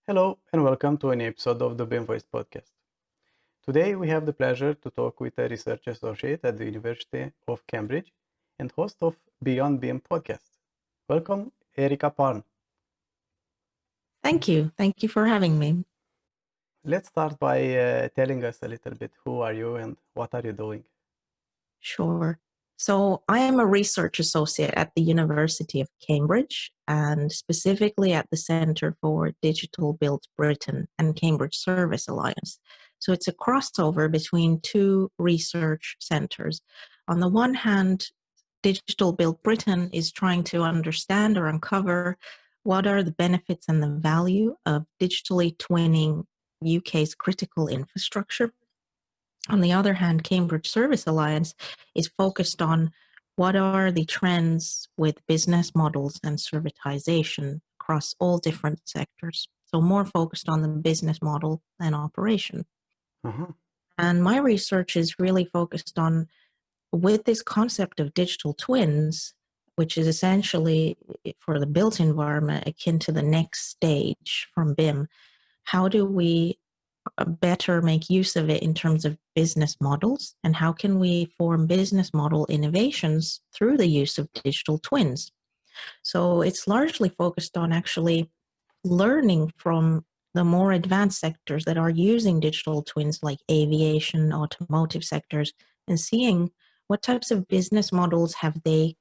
Hello and welcome to an episode of the BIMvoice podcast. Today we have the pleasure to talk with a research associate at the University of Cambridge and host of Beyond BIM podcast. Welcome, Erika Pärn. Thank you. Thank you for having me. Let's start by telling us a little bit who are you and what are you doing? Sure. So I am a research associate at the University of Cambridge and specifically at the Centre for Digital Built Britain and Cambridge Service Alliance. So it's a crossover between two research centres. On the one hand, Digital Built Britain is trying to understand or uncover what are the benefits and the value of digitally twinning UK's critical infrastructure. On the other hand, Cambridge Service Alliance is focused on what are the trends with business models and servitization across all different sectors. So more focused on the business model and operation. Uh-huh. And my research is really focused on, with this concept of digital twins, which is essentially for the built environment akin to the next stage from BIM, how do we better make use of it in terms of business models, and how can we form business model innovations through the use of digital twins? So it's largely focused on actually learning from the more advanced sectors that are using digital twins like aviation, automotive sectors, and seeing what types of business models have they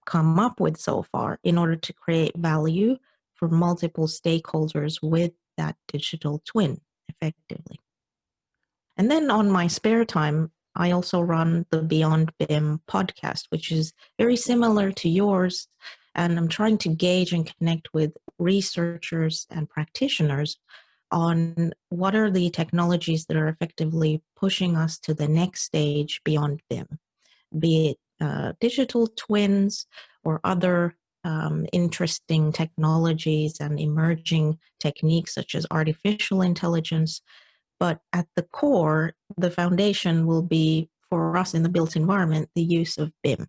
come up with so far in order to create value for multiple stakeholders with that digital twin effectively. And then on my spare time, I also run the Beyond BIM podcast, which is very similar to yours. And I'm trying to gauge and connect with researchers and practitioners on what are the technologies that are effectively pushing us to the next stage beyond BIM, be it digital twins or other interesting technologies and emerging techniques such as artificial intelligence. But at the core, the foundation will be, for us in the built environment, the use of BIM.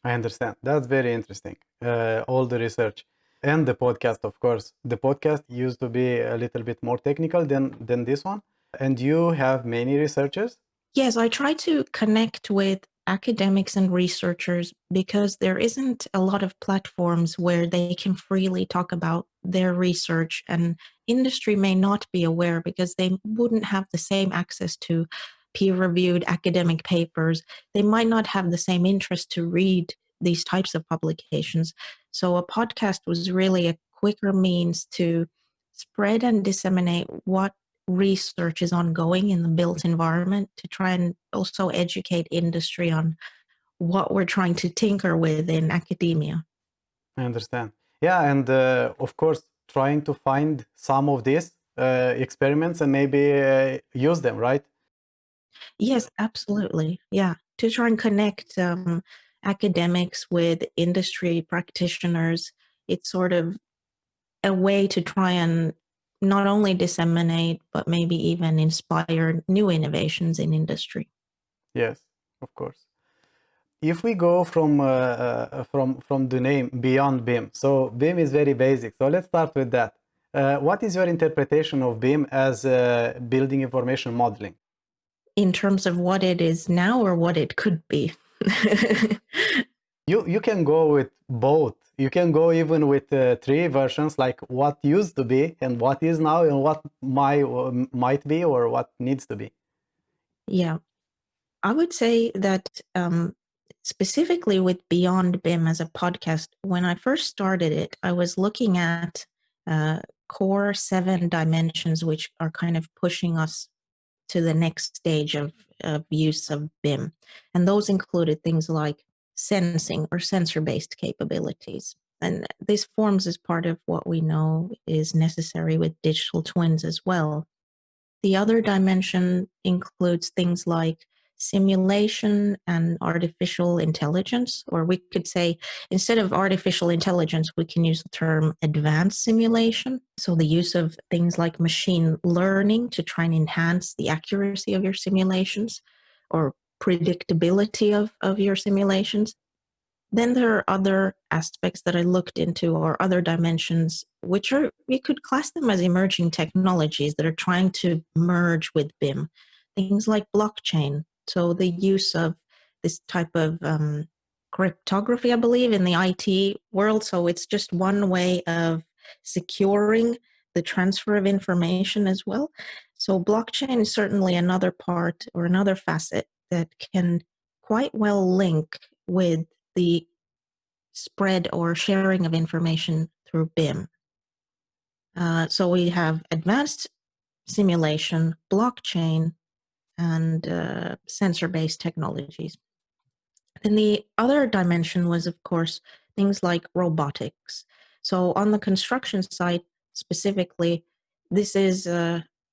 I understand. That's very interesting. All the research and the podcast, of course. The podcast used to be a little bit more technical than this one. And you have many researchers? Yes, I try to connect with academics and researchers because there isn't a lot of platforms where they can freely talk about their research, and industry may not be aware because they wouldn't have the same access to peer-reviewed academic papers. They might not have the same interest to read these types of publications. So a podcast was really a quicker means to spread and disseminate what research is ongoing in the built environment, to try and also educate industry on what we're trying to tinker with in academia. I understand. Yeah, and of course, trying to find some of these experiments and maybe use them, right? Yes, absolutely. Yeah, to try and connect academics with industry practitioners. It's sort of a way to try and not only disseminate, but maybe even inspire new innovations in industry. Yes, of course. If we go from the name Beyond BIM, so BIM is very basic. So let's start with that. What is your interpretation of BIM as building information modeling? In terms of what it is now or what it could be? You can go with both. You can go even with three versions, like what used to be and what is now and what might be or what needs to be. Yeah, I would say that specifically with Beyond BIM as a podcast, when I first started it, I was looking at core 7 dimensions, which are kind of pushing us to the next stage of use of BIM. And those included things like sensing or sensor-based capabilities. And this forms as part of what we know is necessary with digital twins as well. The other dimension includes things like simulation and artificial intelligence, or we could say, instead of artificial intelligence, we can use the term advanced simulation. So the use of things like machine learning to try and enhance the accuracy of your simulations or predictability of your simulations. Then there are other aspects that I looked into, or other dimensions, which are, we could class them as emerging technologies that are trying to merge with BIM. Things like blockchain. So the use of this type of cryptography, I believe, in the IT world. So it's just one way of securing the transfer of information as well. So blockchain is certainly another part or another facet that can quite well link with the spread or sharing of information through BIM. So we have advanced simulation, blockchain, and sensor-based technologies. And the other dimension was, of course, things like robotics. So on the construction site specifically, this is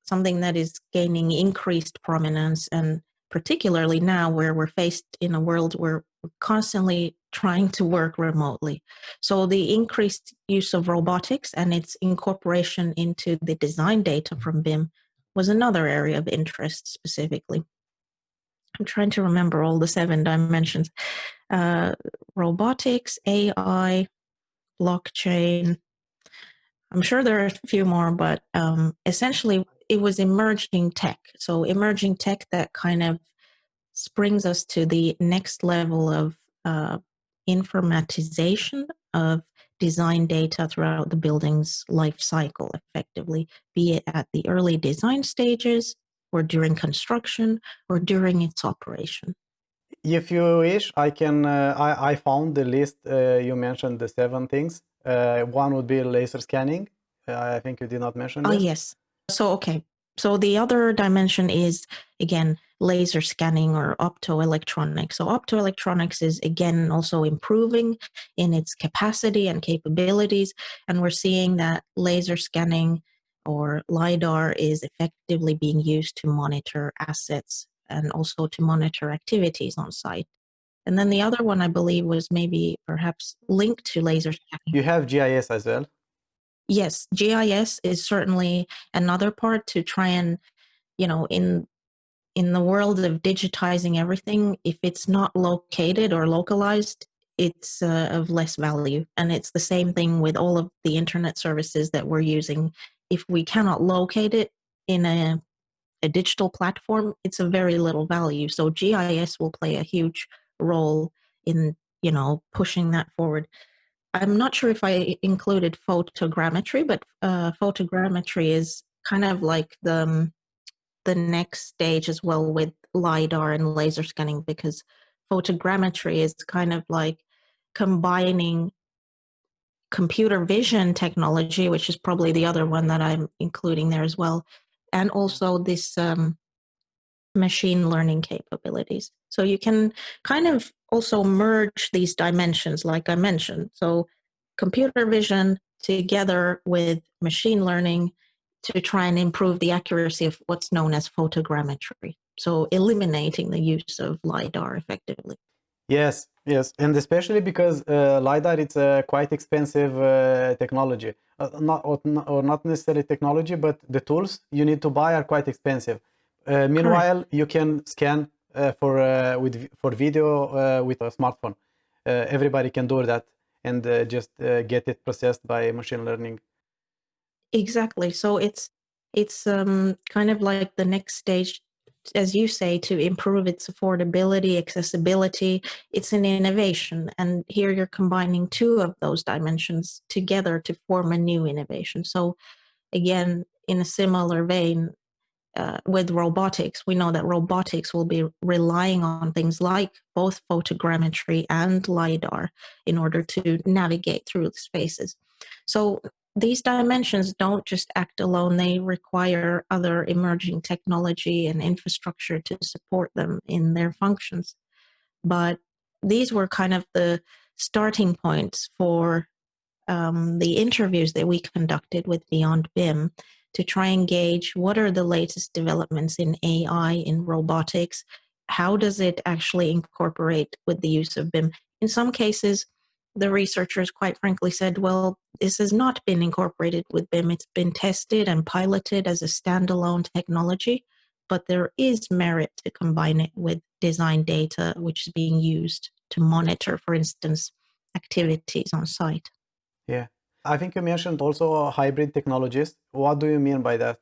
something that is gaining increased prominence, and particularly now where we're faced in a world where we're constantly trying to work remotely. So the increased use of robotics and its incorporation into the design data from BIM was another area of interest specifically. I'm trying to remember all the 7 dimensions. Robotics, AI, blockchain. I'm sure there are a few more, but essentially it was emerging tech. So emerging tech that kind of brings us to the next level of informatization of design data throughout the building's life cycle, effectively, be it at the early design stages, or during construction, or during its operation. If you wish, I can. I found the list. You mentioned the 7 things. One would be laser scanning. I think you did not mention Oh, this. yes. So, okay. So the other dimension is, again, laser scanning or optoelectronics. So optoelectronics is, again, also improving in its capacity and capabilities. And we're seeing that laser scanning or LiDAR is effectively being used to monitor assets and also to monitor activities on site. And then the other one, I believe, was maybe perhaps linked to laser scanning. You have GIS as well. Yes, GIS is certainly another part to try and, in the world of digitizing everything, if it's not located or localized, it's of less value. And it's the same thing with all of the internet services that we're using. If we cannot locate it in a digital platform, it's of very little value. So GIS will play a huge role in, pushing that forward. I'm not sure if I included photogrammetry, but photogrammetry is kind of like the next stage as well with LiDAR and laser scanning, because photogrammetry is kind of like combining computer vision technology, which is probably the other one that I'm including there as well, and also this machine learning capabilities. So you can kind of also merge these dimensions, like I mentioned. So computer vision together with machine learning to try and improve the accuracy of what's known as photogrammetry. So eliminating the use of LiDAR effectively. Yes, yes, and especially because LiDAR it's a quite expensive technology. Not necessarily technology, but the tools you need to buy are quite expensive. Meanwhile, you can scan for video with a smartphone. Everybody can do that and just get it processed by machine learning. Exactly. So it's kind of like the next stage, as you say, to improve its affordability, accessibility. It's an innovation, and here you're combining 2 of those dimensions together to form a new innovation. So again, in a similar vein, with robotics, we know that robotics will be relying on things like both photogrammetry and LiDAR in order to navigate through the spaces. So these dimensions don't just act alone, they require other emerging technology and infrastructure to support them in their functions. But these were kind of the starting points for the interviews that we conducted with Beyond BIM to try and gauge what are the latest developments in AI, in robotics, how does it actually incorporate with the use of BIM. In some cases, the researchers quite frankly said, well, this has not been incorporated with BIM. It's been tested and piloted as a standalone technology, but there is merit to combine it with design data, which is being used to monitor, for instance, activities on site. Yeah. I think you mentioned also hybrid technologies. What do you mean by that?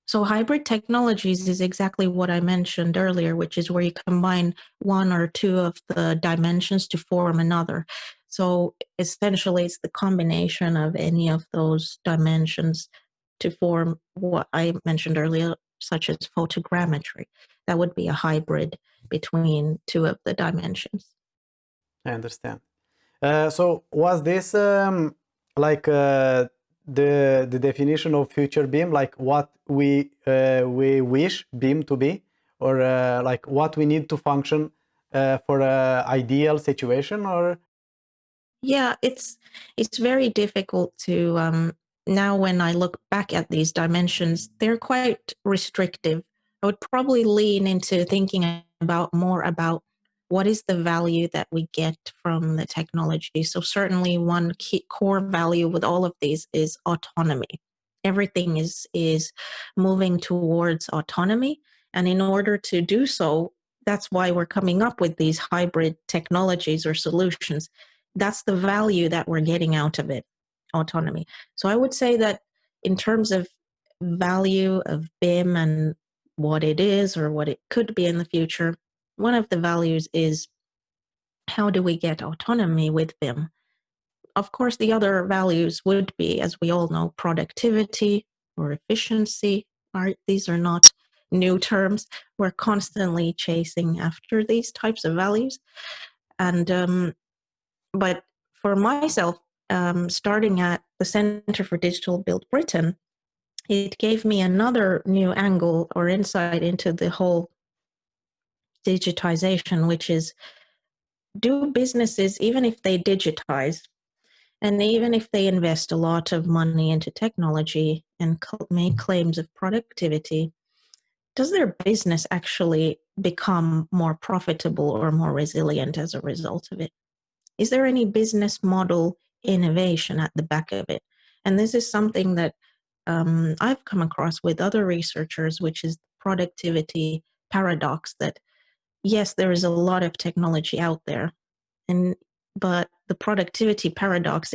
So hybrid technologies is exactly what I mentioned earlier, which is where you combine one or two of the dimensions to form another. So essentially, it's the combination of any of those dimensions to form what I mentioned earlier, such as photogrammetry. That would be a hybrid between two of the dimensions. I understand. So was this like the definition of future BIM, like what we wish BIM to be, or like what we need to function for a ideal situation, or Yeah, it's very difficult to now when I look back at these dimensions, they're quite restrictive. I would probably lean into thinking about more about what is the value that we get from the technology. So certainly one key core value with all of these is autonomy. Everything is moving towards autonomy, and in order to do so, that's why we're coming up with these hybrid technologies or solutions. That's the value that we're getting out of it, autonomy. So I would say that in terms of value of BIM and what it is or what it could be in the future, one of the values is how do we get autonomy with BIM? Of course, the other values would be, as we all know, productivity or efficiency. Right? These are not new terms. We're constantly chasing after these types of values. And but for myself, starting at the Center for Digital Build Britain, it gave me another new angle or insight into the whole digitization, which is, do businesses, even if they digitize and even if they invest a lot of money into technology and make claims of productivity, does their business actually become more profitable or more resilient as a result of it? Is there any business model innovation at the back of it? And this is something that I've come across with other researchers, which is the productivity paradox, that yes, there is a lot of technology out there, and but the productivity paradox,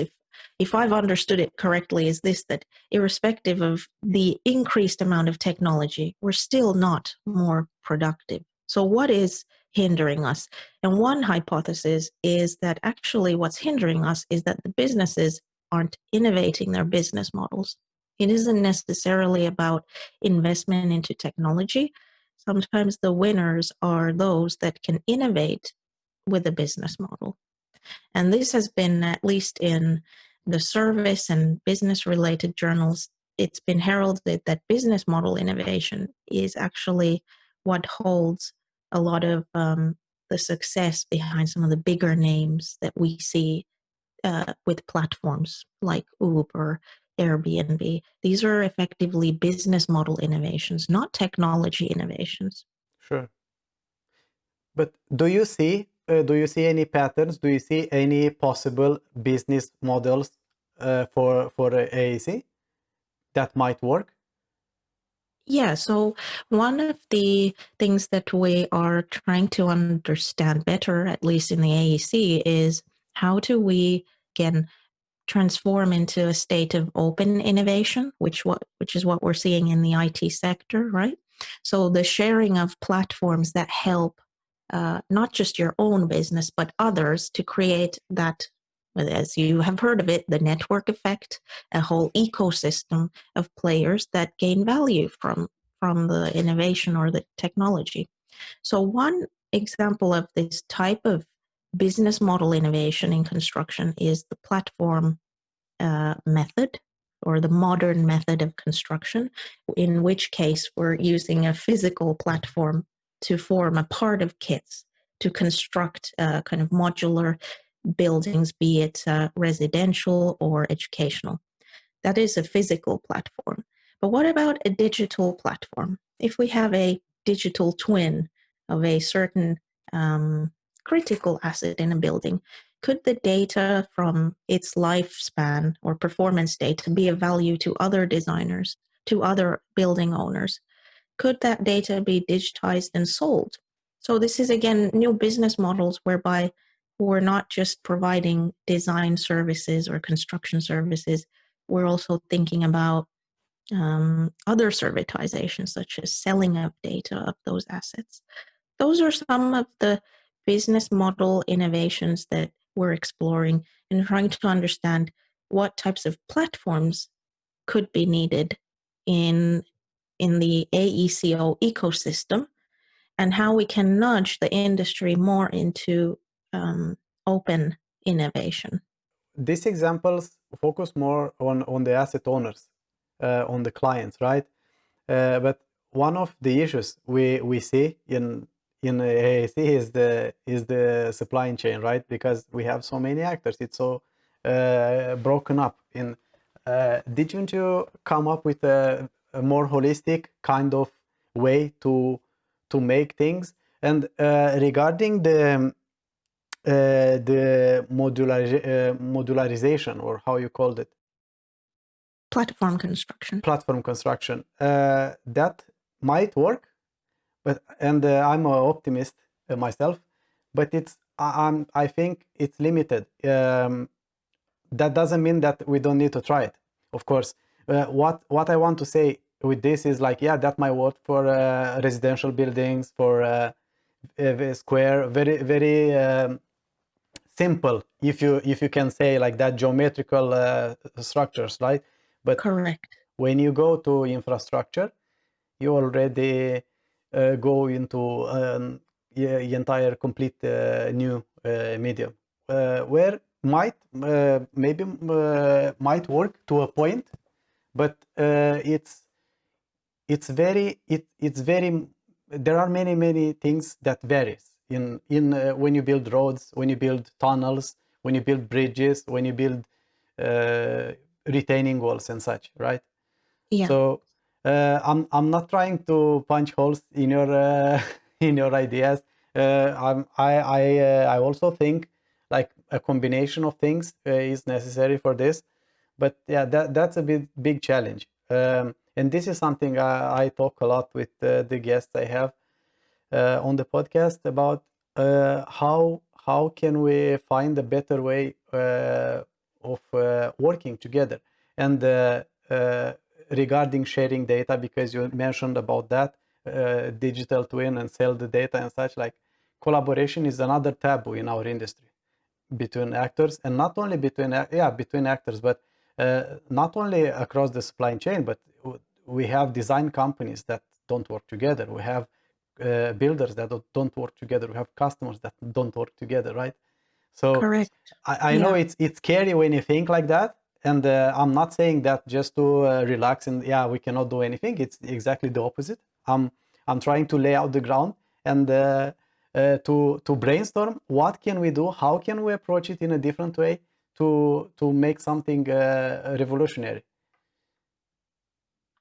if I've understood it correctly, is this: that irrespective of the increased amount of technology, we're still not more productive. So what is hindering us? And one hypothesis is that actually what's hindering us is that the businesses aren't innovating their business models. It isn't necessarily about investment into technology. Sometimes the winners are those that can innovate with a business model. And this has been, at least in the service and business related journals, it's been heralded that business model innovation is actually what holds a lot of the success behind some of the bigger names that we see with platforms like Uber, Airbnb. These are effectively business model innovations, not technology innovations. sure. But do you see any patterns? Do you see any possible business models for AEC that might work? Yeah, so one of the things that we are trying to understand better, at least in the AEC, is how do we, again, transform into a state of open innovation, which is what we're seeing in the IT sector, right? So the sharing of platforms that help not just your own business but others to create that, as you have heard of it, the network effect, a whole ecosystem of players that gain value from the innovation or the technology. So one example of this type of business model innovation in construction is the platform method, or the modern method of construction, in which case we're using a physical platform to form a part of kits to construct kind of modular buildings, be it residential or educational. That is a physical platform. But what about a digital platform? If we have a digital twin of a certain critical asset in a building, could the data from its lifespan or performance data be of value to other designers, to other building owners? Could that data be digitized and sold? So this is, again, new business models whereby we're not just providing design services or construction services, we're also thinking about other servitizations, such as selling of data of those assets. Those are some of the business model innovations that we're exploring and trying to understand what types of platforms could be needed in the AECO ecosystem, and how we can nudge the industry more into open innovation. These examples focus more on the asset owners, on the clients, right? But one of the issues we see in AAC is the supply chain, right? Because we have so many actors, it's so broken up. Didn't you come up with a more holistic kind of way to make things? And regarding the modularization, or how you called it, Platform construction. That might work, but I'm an optimist myself, but I think it's limited. That doesn't mean that we don't need to try it, of course. What I want to say with this is, like, yeah, that might work for residential buildings, for square, very very simple, if you can say like that, geometrical structures, right? But correct. When you go to infrastructure, you already go into the entire complete new medium, where might work to a point, but it's very there are many things that varies in when you build roads, when you build tunnels, when you build bridges, when you build retaining walls and such, right? Yeah. So I'm not trying to punch holes in your in your ideas. I also think like a combination of things is necessary for this, but yeah, that's a big challenge. And this is something I talk a lot with the guests I have on the podcast about how can we find a better way of working together. And regarding sharing data, because you mentioned about that, digital twin and sell the data and such, like collaboration is another taboo in our industry between actors, and not only between actors, but not only across the supply chain, but we have design companies that don't work together. We have builders that don't work together. We have customers that don't work together, right? So correct. I know it's scary when you think like that, and I'm not saying that just to relax and we cannot do anything. It's exactly the opposite. I'm trying to lay out the ground and to brainstorm what can we do, how can we approach it in a different way to make something revolutionary.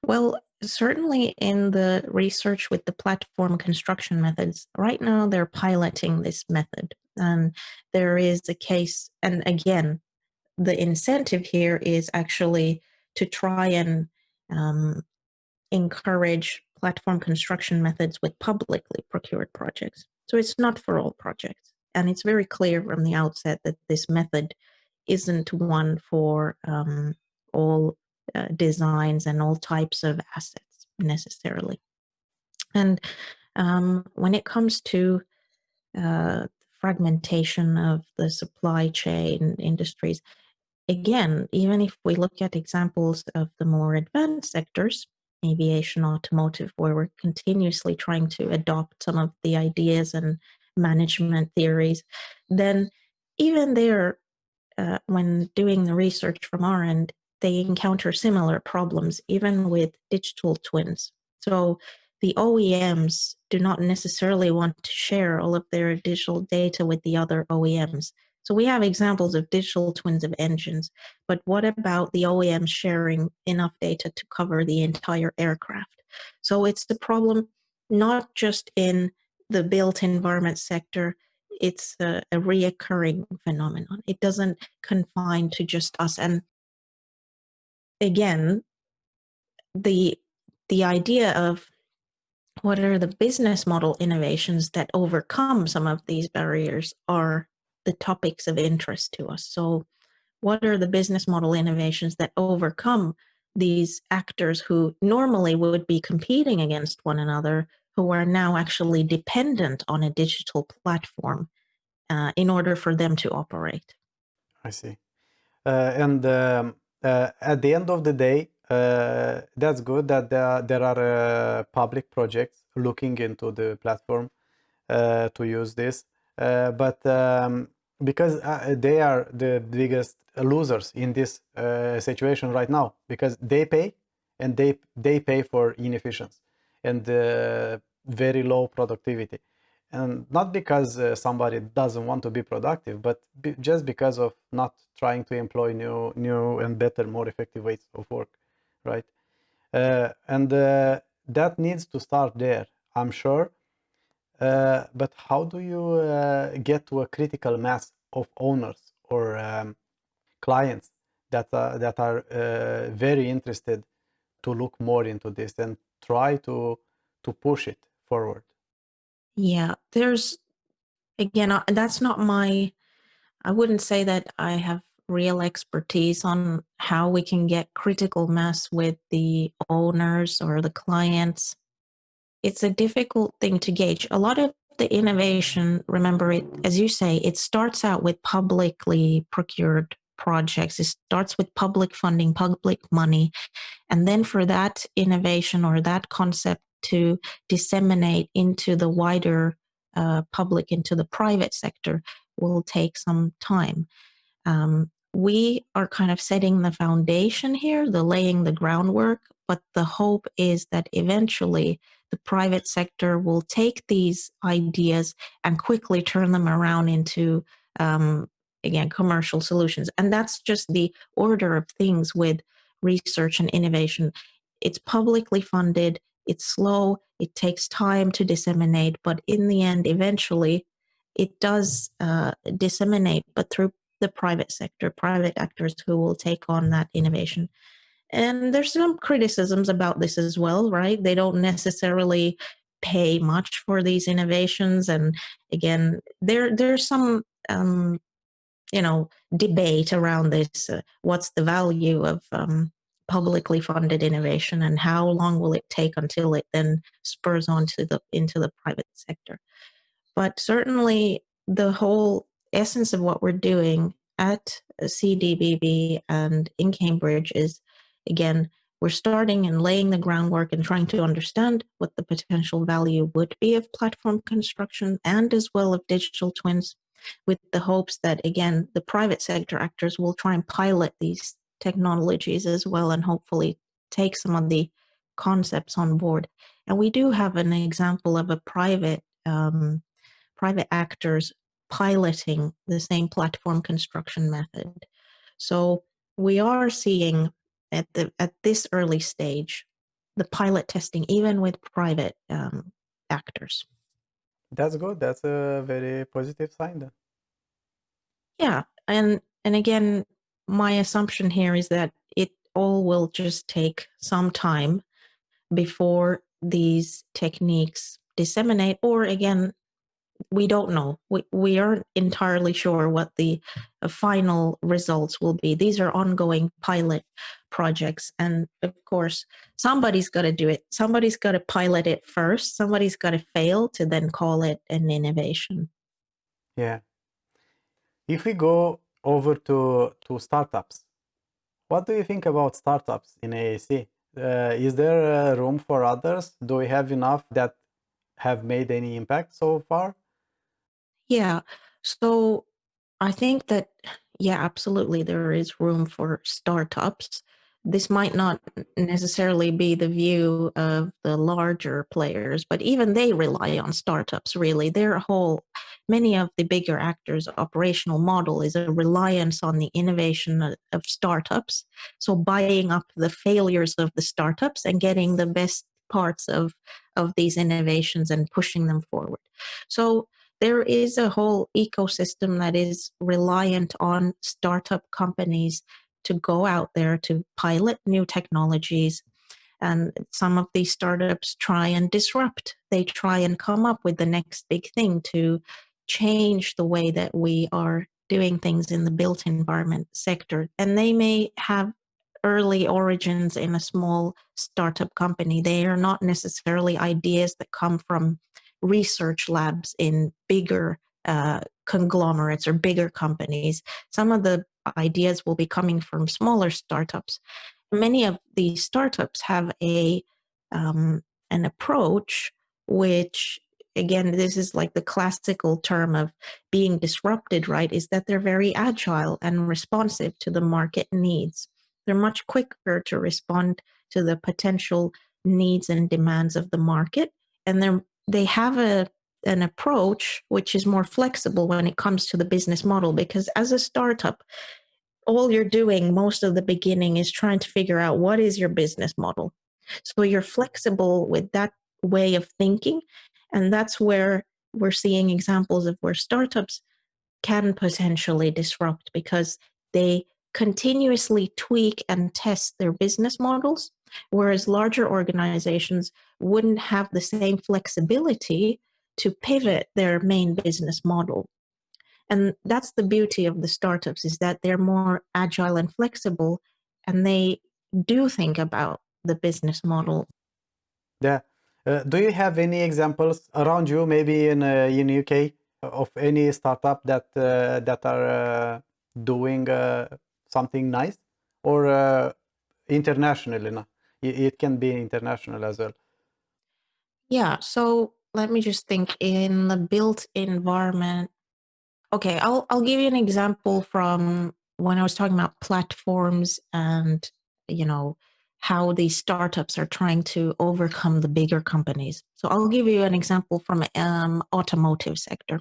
Well, certainly in the research with the platform construction methods, right now they're piloting this method. And there is a case, and again, the incentive here is actually to try and encourage platform construction methods with publicly procured projects. So it's not for all projects. And it's very clear from the outset that this method isn't one for all designs and all types of assets necessarily. And when it comes to fragmentation of the supply chain industries, again, even if we look at examples of the more advanced sectors, aviation, automotive, where we're continuously trying to adopt some of the ideas and management theories, then even there, when doing the research from our end, they encounter similar problems, even with digital twins. So the OEMs do not necessarily want to share all of their digital data with the other OEMs. So we have examples of digital twins of engines, but what about the OEMs sharing enough data to cover the entire aircraft? So it's the problem not just in the built environment sector, it's a reoccurring phenomenon. It doesn't confine to just us. And again, the idea of what are the business model innovations that overcome some of these barriers are the topics of interest to us. So what are the business model innovations that overcome these actors who normally would be competing against one another, who are now actually dependent on a digital platform in order for them to operate? I see. And at the end of the day, that's good that there are public projects looking into the platform to use this. But because they are the biggest losers in this situation right now, because they pay and they pay for inefficiency and very low productivity. And not because somebody doesn't want to be productive, but just because of not trying to employ new and better, more effective ways of work, right? And that needs to start there, I'm sure. But how do you get to a critical mass of owners or clients that are very interested to look more into this and try to push it forward? Yeah, there's again, that's not my, I wouldn't say that I have real expertise on how we can get critical mass with the owners or the clients. It's a difficult thing to gauge. A lot of the innovation, remember it, as you say, it starts out with publicly procured projects. It starts with public funding, public money. And then for that innovation or that concept to disseminate into the wider public, into the private sector, will take some time. We are kind of setting the foundation here, the laying the groundwork, but the hope is that eventually the private sector will take these ideas and quickly turn them around into, again, commercial solutions. And that's just the order of things with research and innovation. It's publicly funded, it's slow, it takes time to disseminate, but in the end, eventually, it does disseminate, but through the private sector, private actors who will take on that innovation. And there's some criticisms about this as well, right? They don't necessarily pay much for these innovations. And again, there's some debate around this. What's the value of publicly funded innovation, and how long will it take until it then spurs on to into the private sector? But certainly, the whole essence of what we're doing at CDBB and in Cambridge is, again, we're starting and laying the groundwork and trying to understand what the potential value would be of platform construction and as well of digital twins, with the hopes that, again, the private sector actors will try and pilot these technologies as well and hopefully take some of the concepts on board. And we do have an example of a private actors piloting the same platform construction method. So we are seeing at this early stage the pilot testing even with private actors. That's good. That's a very positive sign then. Yeah, and again, my assumption here is that it all will just take some time before these techniques disseminate, or again, we don't know. We aren't entirely sure what the final results will be. These are ongoing pilot projects. And of course, somebody's got to do it. Somebody's got to pilot it first. Somebody's got to fail to then call it an innovation. Yeah. If we go over to startups, what do you think about startups in AAC? Is there room for others? Do we have enough that have made any impact so far? Yeah. So I think that, yeah, absolutely, there is room for startups. This might not necessarily be the view of the larger players, but even they rely on startups, really. Many of the bigger actors' operational model is a reliance on the innovation of startups. So buying up the failures of the startups and getting the best parts of these innovations and pushing them forward. So there is a whole ecosystem that is reliant on startup companies to go out there to pilot new technologies And some of these startups try and disrupt. They try and come up with the next big thing to change the way that we are doing things in the built environment sector. And they may have early origins in a small startup company. They are not necessarily ideas that come from research labs in bigger conglomerates or bigger companies. Some of the ideas will be coming from smaller startups. Many of these startups have an approach which, again, this is like the classical term of being disrupted, right? Is that they're very agile and responsive to the market needs. They're much quicker to respond to the potential needs and demands of the market, and they have an approach which is more flexible when it comes to the business model, because as a startup, all you're doing most of the beginning is trying to figure out what is your business model. So you're flexible with that way of thinking, and that's where we're seeing examples of where startups can potentially disrupt, because they continuously tweak and test their business models, whereas larger organizations wouldn't have the same flexibility to pivot their main business model. And that's the beauty of the startups, is that they're more agile and flexible, and they do think about the business model. Yeah. Do you have any examples around you, maybe in UK, of any startup that are doing something nice, or internationally? No? It can be international as well. Yeah, so let me just think in the built environment. Okay, I'll give you an example from when I was talking about platforms and, you know, how these startups are trying to overcome the bigger companies. So I'll give you an example from automotive sector.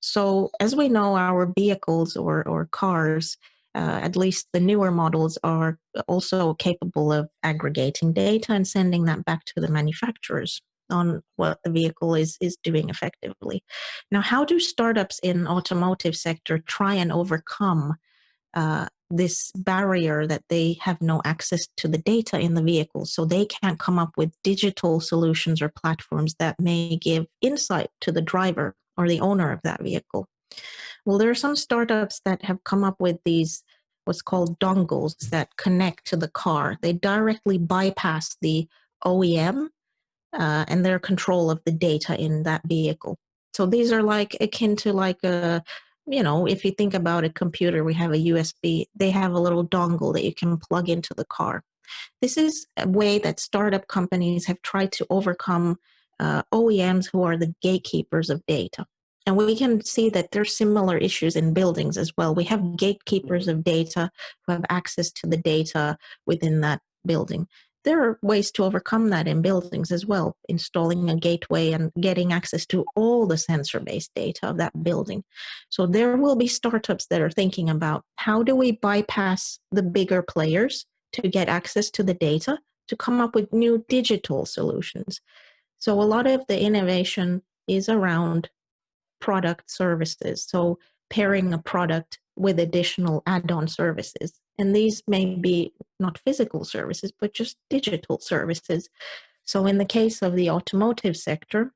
So as we know, our vehicles or cars, at least the newer models, are also capable of aggregating data and sending that back to the manufacturers on what the vehicle is doing effectively. Now, how do startups in automotive sector try and overcome this barrier that they have no access to the data in the vehicle, so they can't come up with digital solutions or platforms that may give insight to the driver or the owner of that vehicle? Well, there are some startups that have come up with these what's called dongles that connect to the car. They directly bypass the OEM and their control of the data in that vehicle. So these are like akin to like a, if you think about a computer, we have a USB, they have a little dongle that you can plug into the car. This is a way that startup companies have tried to overcome OEMs who are the gatekeepers of data. And we can see that there's similar issues in buildings as well. We have gatekeepers of data who have access to the data within that building. There are ways to overcome that in buildings as well, installing a gateway and getting access to all the sensor-based data of that building. So there will be startups that are thinking about, how do we bypass the bigger players to get access to the data to come up with new digital solutions? So a lot of the innovation is around product services. So pairing a product with additional add-on services. And these may be not physical services, but just digital services. So in the case of the automotive sector,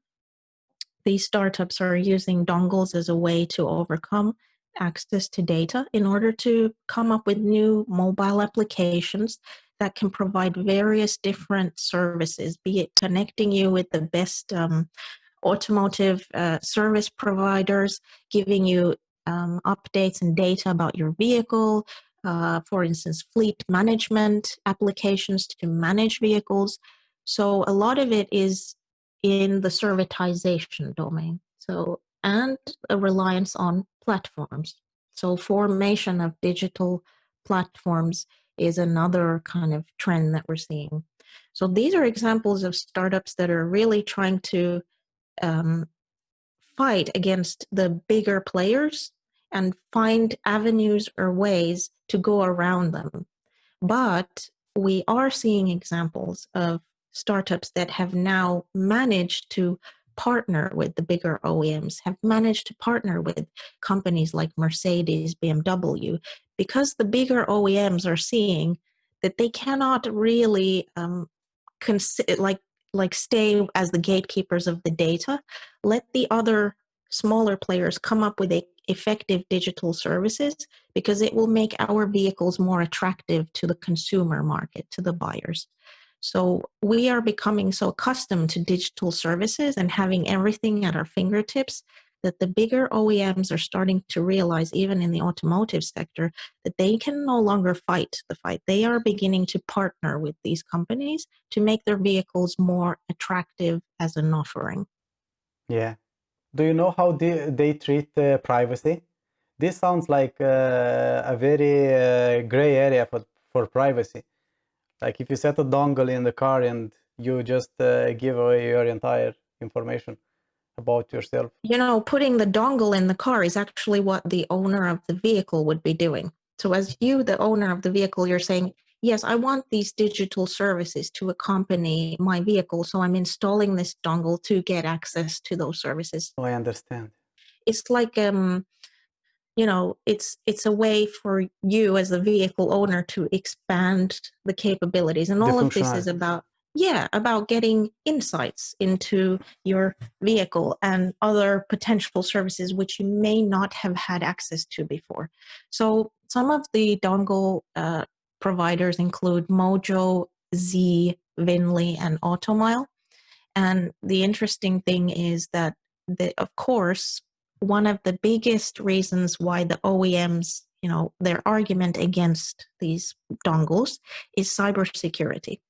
these startups are using dongles as a way to overcome access to data in order to come up with new mobile applications that can provide various different services, be it connecting you with the best automotive service providers, giving you updates and data about your vehicle, for instance, fleet management applications to manage vehicles. So a lot of it is in the servitization domain. So, and a reliance on platforms. So formation of digital platforms is another kind of trend that we're seeing. So these are examples of startups that are really trying to fight against the bigger players and find avenues or ways to go around them. But we are seeing examples of startups that have now managed to partner with the bigger OEMs, have managed to partner with companies like Mercedes, BMW, because the bigger OEMs are seeing that they cannot really stay as the gatekeepers of the data. Let the other smaller players come up with effective digital services, because it will make our vehicles more attractive to the consumer market, to the buyers. So we are becoming so accustomed to digital services and having everything at our fingertips that the bigger OEMs are starting to realize, even in the automotive sector, that they can no longer fight the fight. They are beginning to partner with these companies to make their vehicles more attractive as an offering. Yeah. Do you know how they treat privacy? This sounds like a very gray area for privacy. Like if you set a dongle in the car and you just give away your entire information about yourself. Putting the dongle in the car is actually what the owner of the vehicle would be doing. So as you, the owner of the vehicle, you're saying, yes, I want these digital services to accompany my vehicle, so I'm installing this dongle to get access to those services. Oh, I understand. It's like it's a way for you as the vehicle owner to expand the capabilities, and all of this is about getting insights into your vehicle and other potential services which you may not have had access to before. So some of the dongle providers include Mojo, Z, Vinly, and Automile. And the interesting thing is that, of course, one of the biggest reasons why the OEMs, their argument against these dongles is cybersecurity.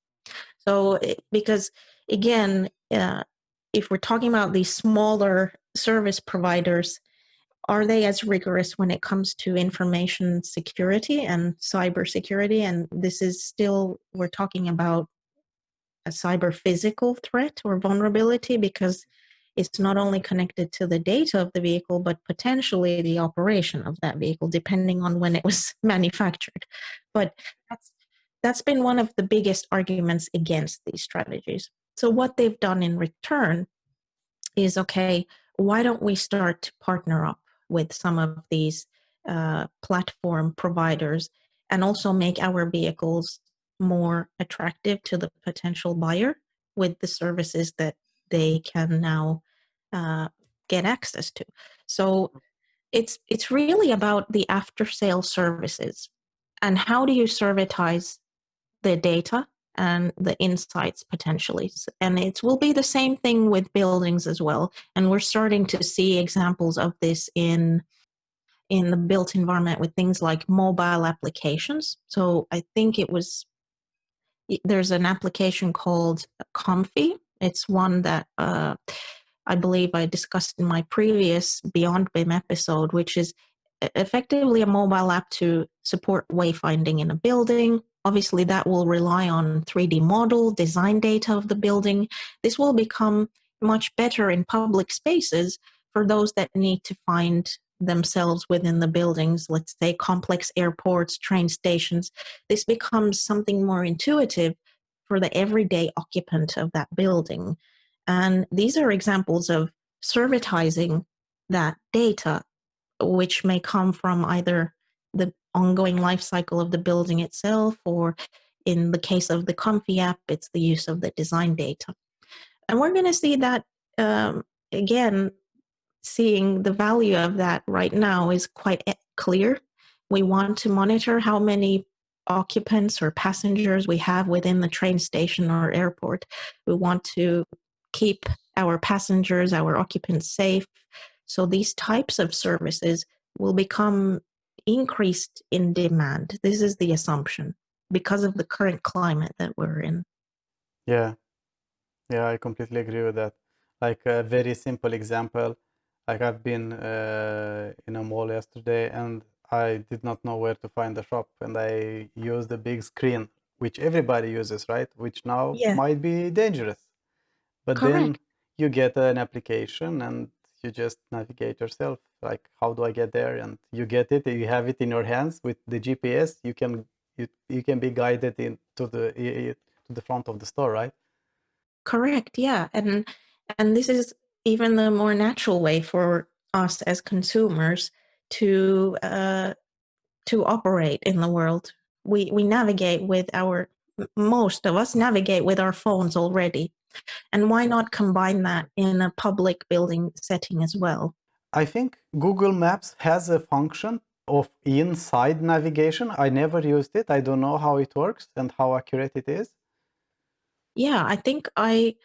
So, because again, if we're talking about these smaller service providers, are they as rigorous when it comes to information security and cybersecurity? And this is still, we're talking about a cyber physical threat or vulnerability, because it's not only connected to the data of the vehicle, but potentially the operation of that vehicle, depending on when it was manufactured. But that's been one of the biggest arguments against these strategies. So what they've done in return is, okay, why don't we start to partner up with some of these platform providers and also make our vehicles more attractive to the potential buyer with the services that they can now get access to. So it's really about the after sale services and how do you servitize the data and the insights potentially. And it will be the same thing with buildings as well. And we're starting to see examples of this in the built environment with things like mobile applications. So I think there's an application called Comfy. It's one that I believe I discussed in my previous Beyond BIM episode, which is effectively a mobile app to support wayfinding in a building. Obviously, that will rely on 3D model, design data of the building. This will become much better in public spaces for those that need to find themselves within the buildings, let's say complex airports, train stations. This becomes something more intuitive for the everyday occupant of that building. And these are examples of servitizing that data, which may come from either the ongoing life cycle of the building itself, or in the case of the Comfy app, it's the use of the design data. And we're going to see that, again, seeing the value of that right now is quite clear. We want to monitor how many occupants or passengers we have within the train station or airport. We want to keep our passengers, our occupants safe. So these types of services will become increased in demand. This is the assumption because of the current climate that we're in. Yeah, I completely agree with that. Like a very simple example, like I've been in a mall yesterday and I did not know where to find the shop, and I used the big screen, which everybody uses, right? Which now Yeah, might be dangerous. But then correct. you get an application and you just navigate yourself. Like, how do I get there? And you get it. You have it in your hands with the GPS. You can be guided to the front of the store, right? Correct. Yeah. And this is even the more natural way for us as consumers to operate in the world. We navigate with our most of us navigate with our phones already. And why not combine that in a public building setting as well? I think Google Maps has a function of inside navigation. I never used it. I don't know how it works and how accurate it is. Yeah, I think I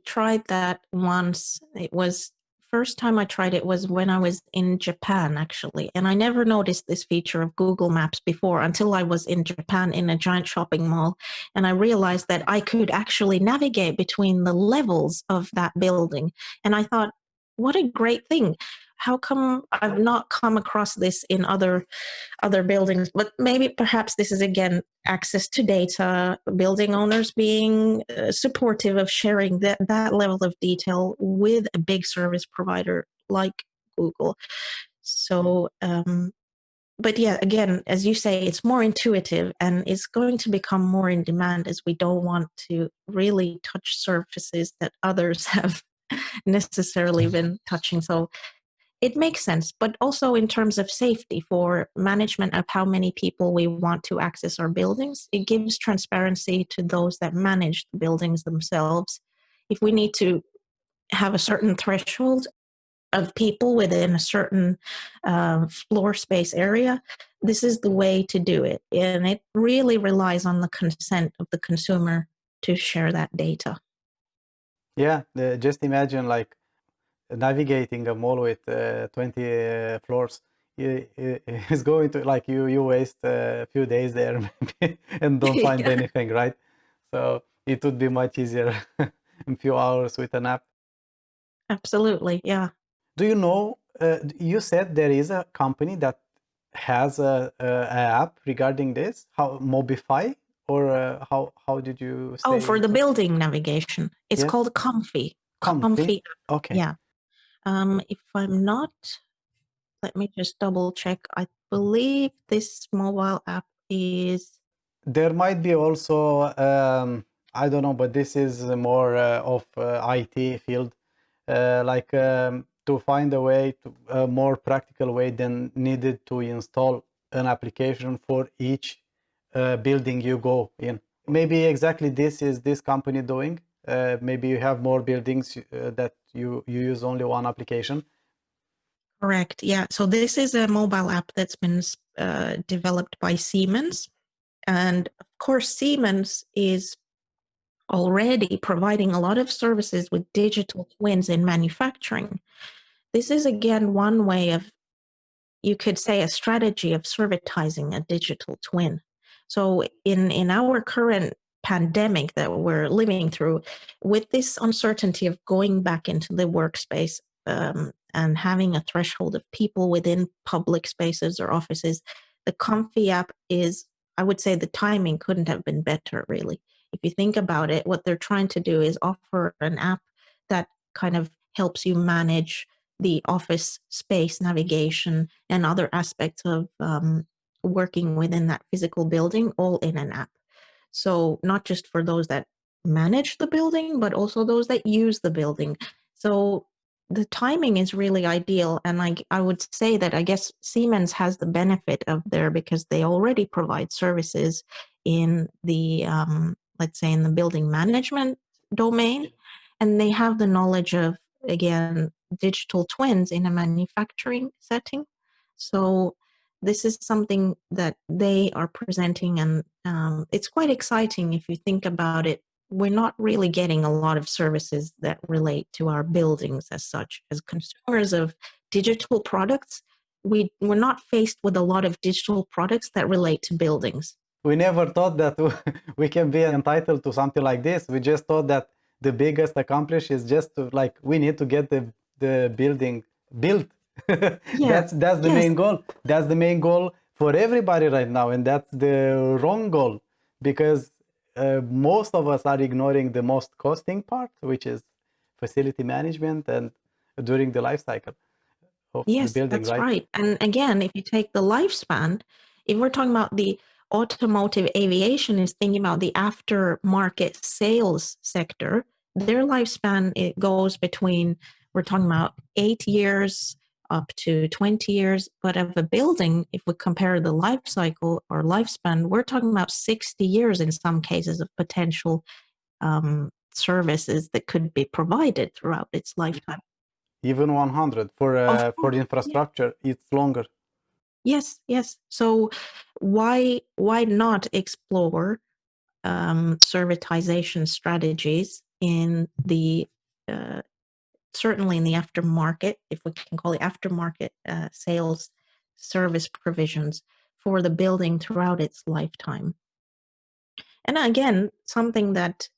tried that once. It was first time I tried it was when I was in Japan, actually. And I never noticed this feature of Google Maps before until I was in Japan in a giant shopping mall. And I realized that I could actually navigate between the levels of that building. And I thought, what a great thing. How come I've not come across this in other buildings? But maybe perhaps this is again access to data, building owners being supportive of sharing that level of detail with a big service provider like Google. So but yeah, again, as you say, it's more intuitive and it's going to become more in demand as we don't want to really touch surfaces that others have necessarily been touching. So it makes sense, but also in terms of safety for management of how many people we want to access our buildings, it gives transparency to those that manage the buildings themselves. If we need to have a certain threshold of people within a certain floor space area, this is the way to do it. And it really relies on the consent of the consumer to share that data. Yeah, just imagine like navigating a mall with 20 floors. It's going to like you waste a few days there maybe and don't find Yeah, anything, right? So it would be much easier in few hours with an app. absolutely. Yeah. Do you know? You said there is a company that has a app regarding this. How Mobify or how did you Oh, say for it the was? building navigation. It's Yes, called Comfy. Comfy. Comfy. Okay. Yeah. If I'm not, let me just double check. I believe this mobile app is. There might be also, I don't know, but this is more of IT field, like to find a way to a more practical way than needed to install an application for each building you go in. Maybe exactly this is this company doing. Maybe you have more buildings that you use only one application. Correct. Yeah. So this is a mobile app that's been developed by Siemens. And of course, Siemens is already providing a lot of services with digital twins in manufacturing. This is again one way of, you could say, a strategy of servitizing a digital twin. So in our current pandemic that we're living through, with this uncertainty of going back into the workspace and having a threshold of people within public spaces or offices, the Comfy app is, I would say, the timing couldn't have been better, really. If you think about it, what they're trying to do is offer an app that kind of helps you manage the office space navigation and other aspects of working within that physical building all in an app. So not just for those that manage the building, but also those that use the building. So the timing is really ideal. And I would say that I guess Siemens has the benefit of there because they already provide services in the, let's say, in the building management domain. And they have the knowledge of, again, digital twins in a manufacturing setting. So this is something that they are presenting, and it's quite exciting if you think about it. We're not really getting a lot of services that relate to our buildings as such. As consumers of digital products, we're not faced with a lot of digital products that relate to buildings. We never thought that we can be entitled to something like this. We just thought that the biggest accomplish is just to like we need to get the building built. Yeah. That's the Yes. main goal. That's the main goal for everybody right now, and that's the wrong goal because most of us are ignoring the most costing part, which is facility management and during the life cycle of the Yes, building, that's right? right. And again, if you take the lifespan, if we're talking about the automotive aviation is thinking about the aftermarket sales sector, their lifespan, it goes between, we're talking about 8 years up to 20 years. But of a building, if we compare the life cycle or lifespan, we're talking about 60 years in some cases of potential services that could be provided throughout its lifetime. Even 100 for the infrastructure, it's longer. Yes, yes. So why not explore servitization strategies in the certainly in the aftermarket, if we can call it aftermarket sales service provisions for the building throughout its lifetime. And again, something that,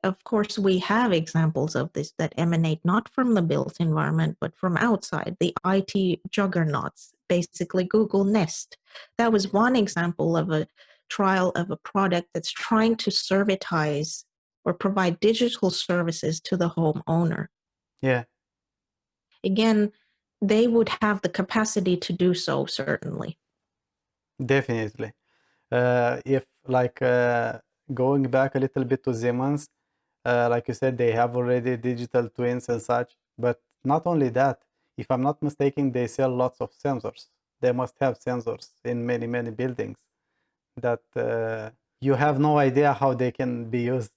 of course, we have examples of this that emanate not from the built environment, but from outside, the IT juggernauts, basically Google Nest. That was one example of a trial of a product that's trying to servitize or provide digital services to the homeowner. Yeah, Again, they would have the capacity to do so, certainly. definitely. If like going back a little bit to Siemens, like you said, they have already digital twins and such. But not only that, if I'm not mistaken, they sell lots of sensors. They must have sensors in many, many buildings that you have no idea how they can be used.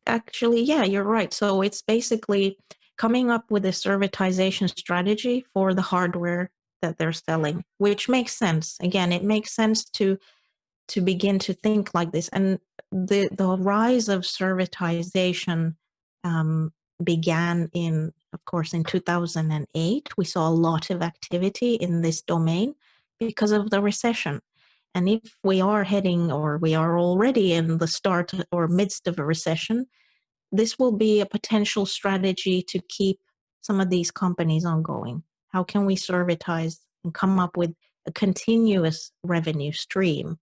Actually, yeah, you're right. So it's basically coming up with a servitization strategy for the hardware that they're selling, which makes sense. Again, it makes sense to begin to think like this. And the rise of servitization began in, of course, in 2008. We saw a lot of activity in this domain because of the recession. And if we are heading, or we are already in the start or midst of a recession, this will be a potential strategy to keep some of these companies ongoing. How can we servitize and come up with a continuous revenue stream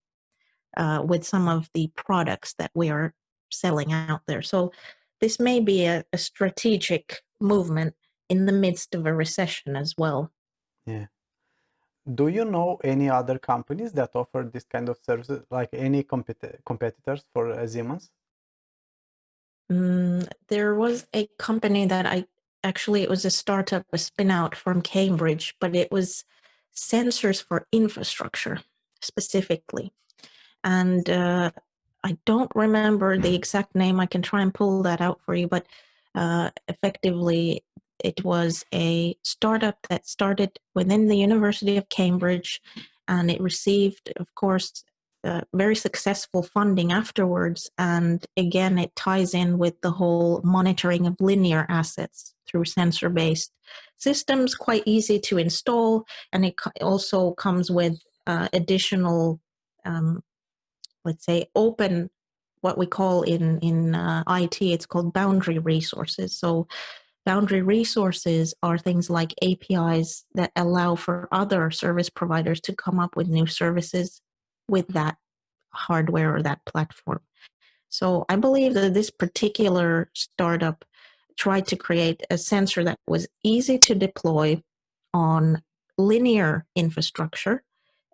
with some of the products that we are selling out there? So this may be a strategic movement in the midst of a recession as well. Yeah. Do you know any other companies that offer this kind of services, like any competitors for Siemens? There was a company that it was a startup, a spin out from Cambridge, but it was sensors for infrastructure specifically. And I don't remember the exact name. I can try and pull that out for you, but effectively, it was a startup that started within the University of Cambridge, and it received, of course, very successful funding afterwards. And again, it ties in with the whole monitoring of linear assets through sensor-based systems, quite easy to install, and it also comes with additional let's say open, what we call in IT, it's called boundary resources. So boundary resources are things like APIs that allow for other service providers to come up with new services with that hardware or that platform. So I believe that this particular startup tried to create a sensor that was easy to deploy on linear infrastructure,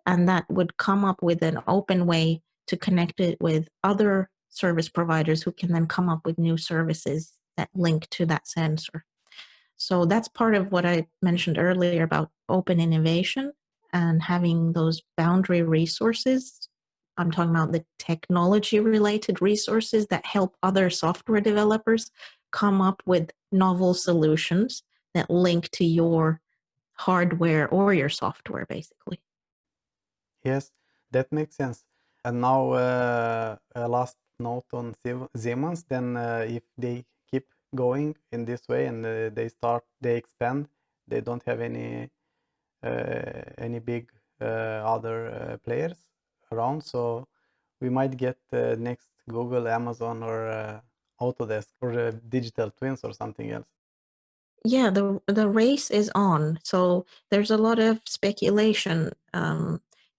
and that would come up with an open way to connect it with other service providers who can then come up with new services that link to that sensor. So that's part of what I mentioned earlier about open innovation and having those boundary resources. I'm talking about the technology related resources that help other software developers come up with novel solutions that link to your hardware or your software, basically. Yes, that makes sense. And now, a last note on Siemens, then if they keep going in this way and they expand, they don't have any big other players around, so we might get next Google, Amazon, or Autodesk, or digital twins or something else. Yeah, the race is on. So there's a lot of speculation.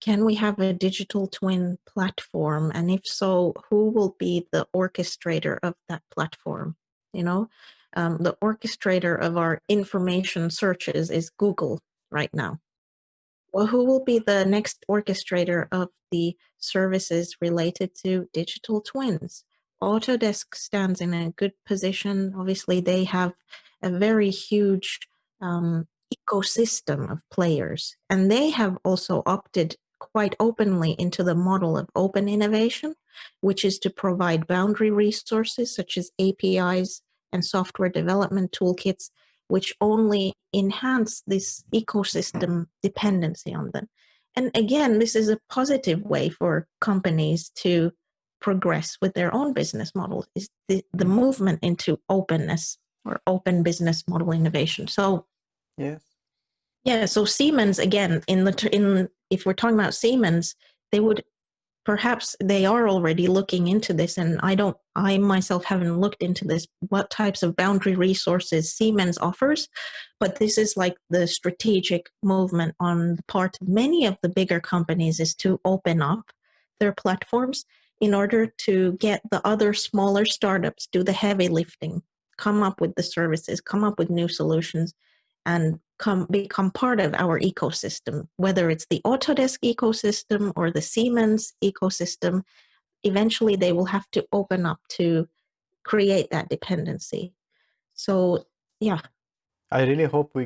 Can we have a digital twin platform? And if so, who will be the orchestrator of that platform? You know, the orchestrator of our information searches is Google right now. Well, who will be the next orchestrator of the services related to digital twins? Autodesk stands in a good position. Obviously, they have a very huge ecosystem of players, and they have also opted quite openly into the model of open innovation, which is to provide boundary resources such as APIs and software development toolkits, which only enhance this ecosystem dependency on them. And again, this is a positive way for companies to progress with their own business models, is the movement into openness or open business model innovation. So Yes. yeah, so Siemens, again, if we're talking about Siemens, they would perhaps they are already looking into this, and I myself haven't looked into this, what types of boundary resources Siemens offers, but this is like the strategic movement on the part of many of the bigger companies, is to open up their platforms in order to get the other smaller startups do the heavy lifting, come up with the services, come up with new solutions, and become part of our ecosystem, whether it's the Autodesk ecosystem or the Siemens ecosystem. Eventually, they will have to open up to create that dependency. So, yeah. I really hope we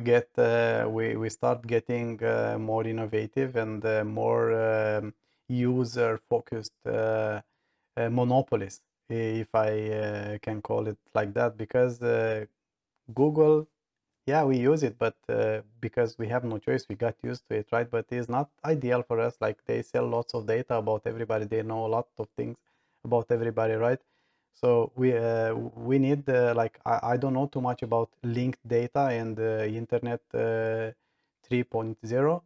start getting more innovative and more user focused monopolies, if I can call it like that, because Google, yeah, we use it, but because we have no choice, we got used to it, right? But it's not ideal for us. Like, they sell lots of data about everybody. They know a lot of things about everybody, right? So we need like, I don't know too much about linked data and Internet 3.0,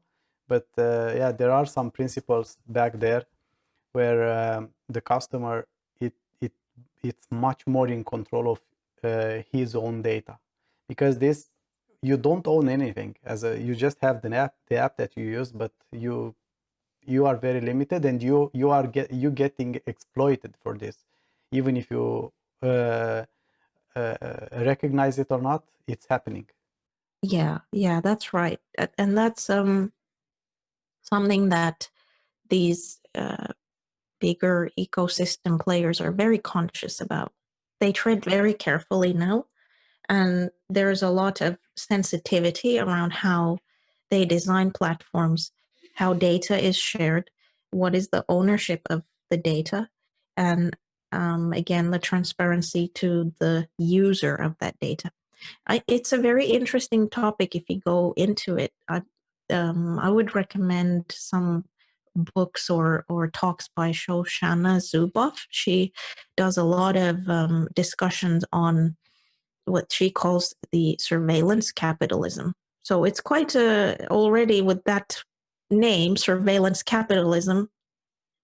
but yeah, there are some principles back there where the customer, it it it's much more in control of his own data, because this, you don't own anything. You just have the app that you use, but you are very limited, and you getting exploited for this, even if you uh, recognize it or not. It's happening. Yeah, that's right. And that's something that these bigger ecosystem players are very conscious about. They tread very carefully now, and there's a lot of sensitivity around how they design platforms, how data is shared, what is the ownership of the data, and again, the transparency to the user of that data. It's a very interesting topic if you go into it. I would recommend some books or talks by Shoshana Zuboff. She does a lot of discussions on what she calls the surveillance capitalism. So it's quite already with that name, surveillance capitalism,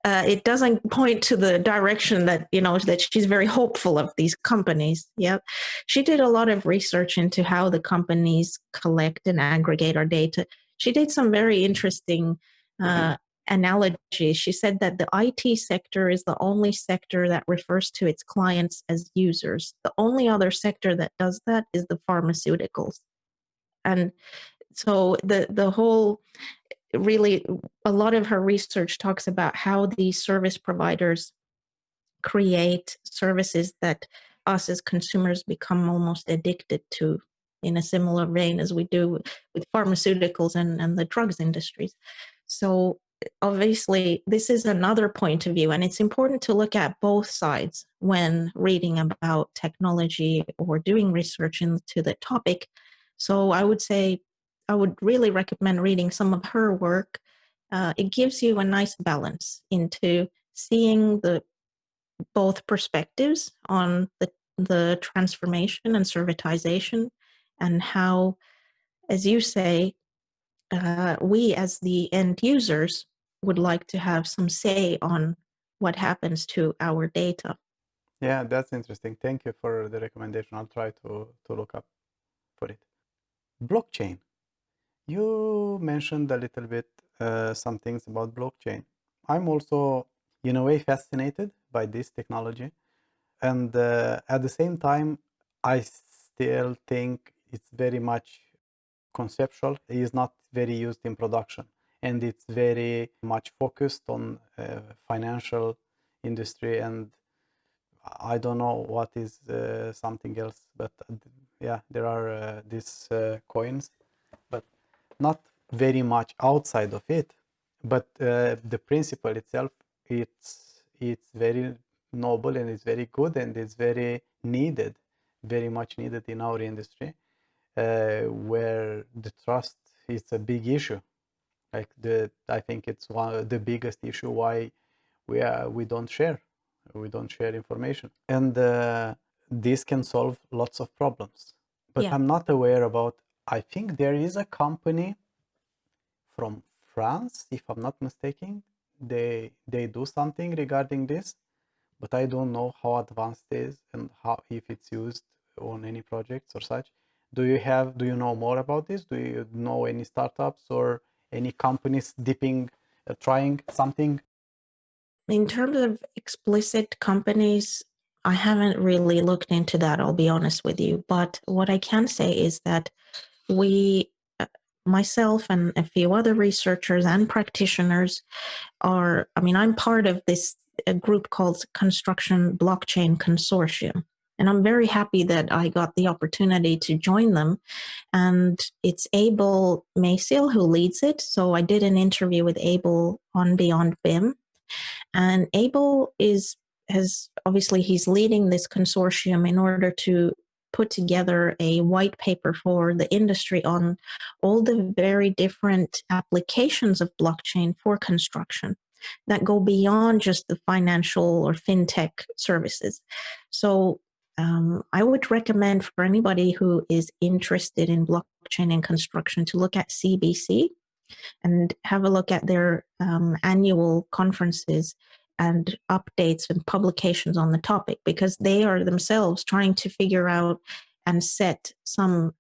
it doesn't point to the direction that, that she's very hopeful of these companies. Yeah, she did a lot of research into how the companies collect and aggregate our data. She did some very interesting analogies. She said that the IT sector is the only sector that refers to its clients as users. The only other sector that does that is the pharmaceuticals. And so the whole, really, a lot of her research talks about how these service providers create services that us as consumers become almost addicted to, in a similar vein as we do with pharmaceuticals and the drugs industries. So obviously this is another point of view, and it's important to look at both sides when reading about technology or doing research into the topic. So I would say I would really recommend reading some of her work. It gives you a nice balance into seeing the both perspectives on the transformation and servitization, and how, as you say, we as the end users would like to have some say on what happens to our data. Yeah, that's interesting. Thank you for the recommendation. I'll try to look up for it. Blockchain. You mentioned a little bit some things about blockchain. I'm also, in a way, fascinated by this technology. And at the same time, I still think it's very much conceptual. It is not very used in production. And it's very much focused on financial industry. And I don't know what is something else. But yeah, there are these coins. But not very much outside of it, but the principle itself, it's very noble and it's very good and it's very needed, very much needed in our industry, where the trust is a big issue. Like I think it's one of the biggest issue why we don't share information, and this can solve lots of problems. But Yeah. I'm not aware about. I think there is a company from France, if I'm not mistaken. They do something regarding this, but I don't know how advanced it is and how, if it's used on any projects or such. Do you know more about this? Do you know any startups or any companies trying something? In terms of explicit companies, I haven't really looked into that, I'll be honest with you. But what I can say is that we, myself and a few other researchers and practitioners I'm part of this a group called Construction Blockchain Consortium. And I'm very happy that I got the opportunity to join them. And it's Abel Maysil who leads it. So I did an interview with Abel on Beyond BIM. And Abel he's leading this consortium in order to put together a white paper for the industry on all the very different applications of blockchain for construction that go beyond just the financial or fintech services. So I would recommend for anybody who is interested in blockchain and construction to look at CBC and have a look at their annual conferences and updates and publications on the topic, because they are themselves trying to figure out and set some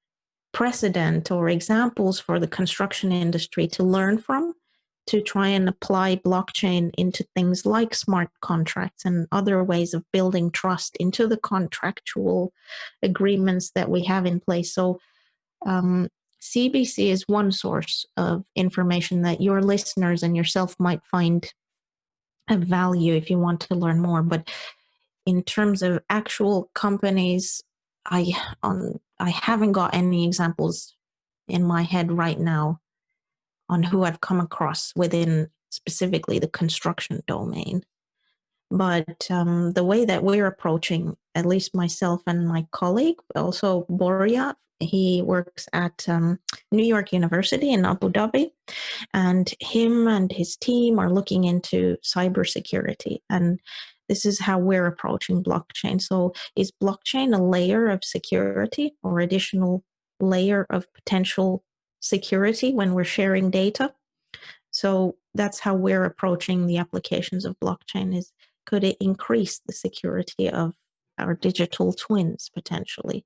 precedent or examples for the construction industry to learn from, to try and apply blockchain into things like smart contracts and other ways of building trust into the contractual agreements that we have in place. So CBC is one source of information that your listeners and yourself might find of value if you want to learn more. But in terms of actual companies, I haven't got any examples in my head right now on who I've come across within specifically the construction domain. But the way that we're approaching, at least myself and my colleague, also Boria, he works at New York University in Abu Dhabi, and him and his team are looking into cybersecurity. And this is how we're approaching blockchain. So is blockchain a layer of security or additional layer of potential security when we're sharing data? So that's how we're approaching the applications of blockchain. Is could it increase the security of our digital twins potentially?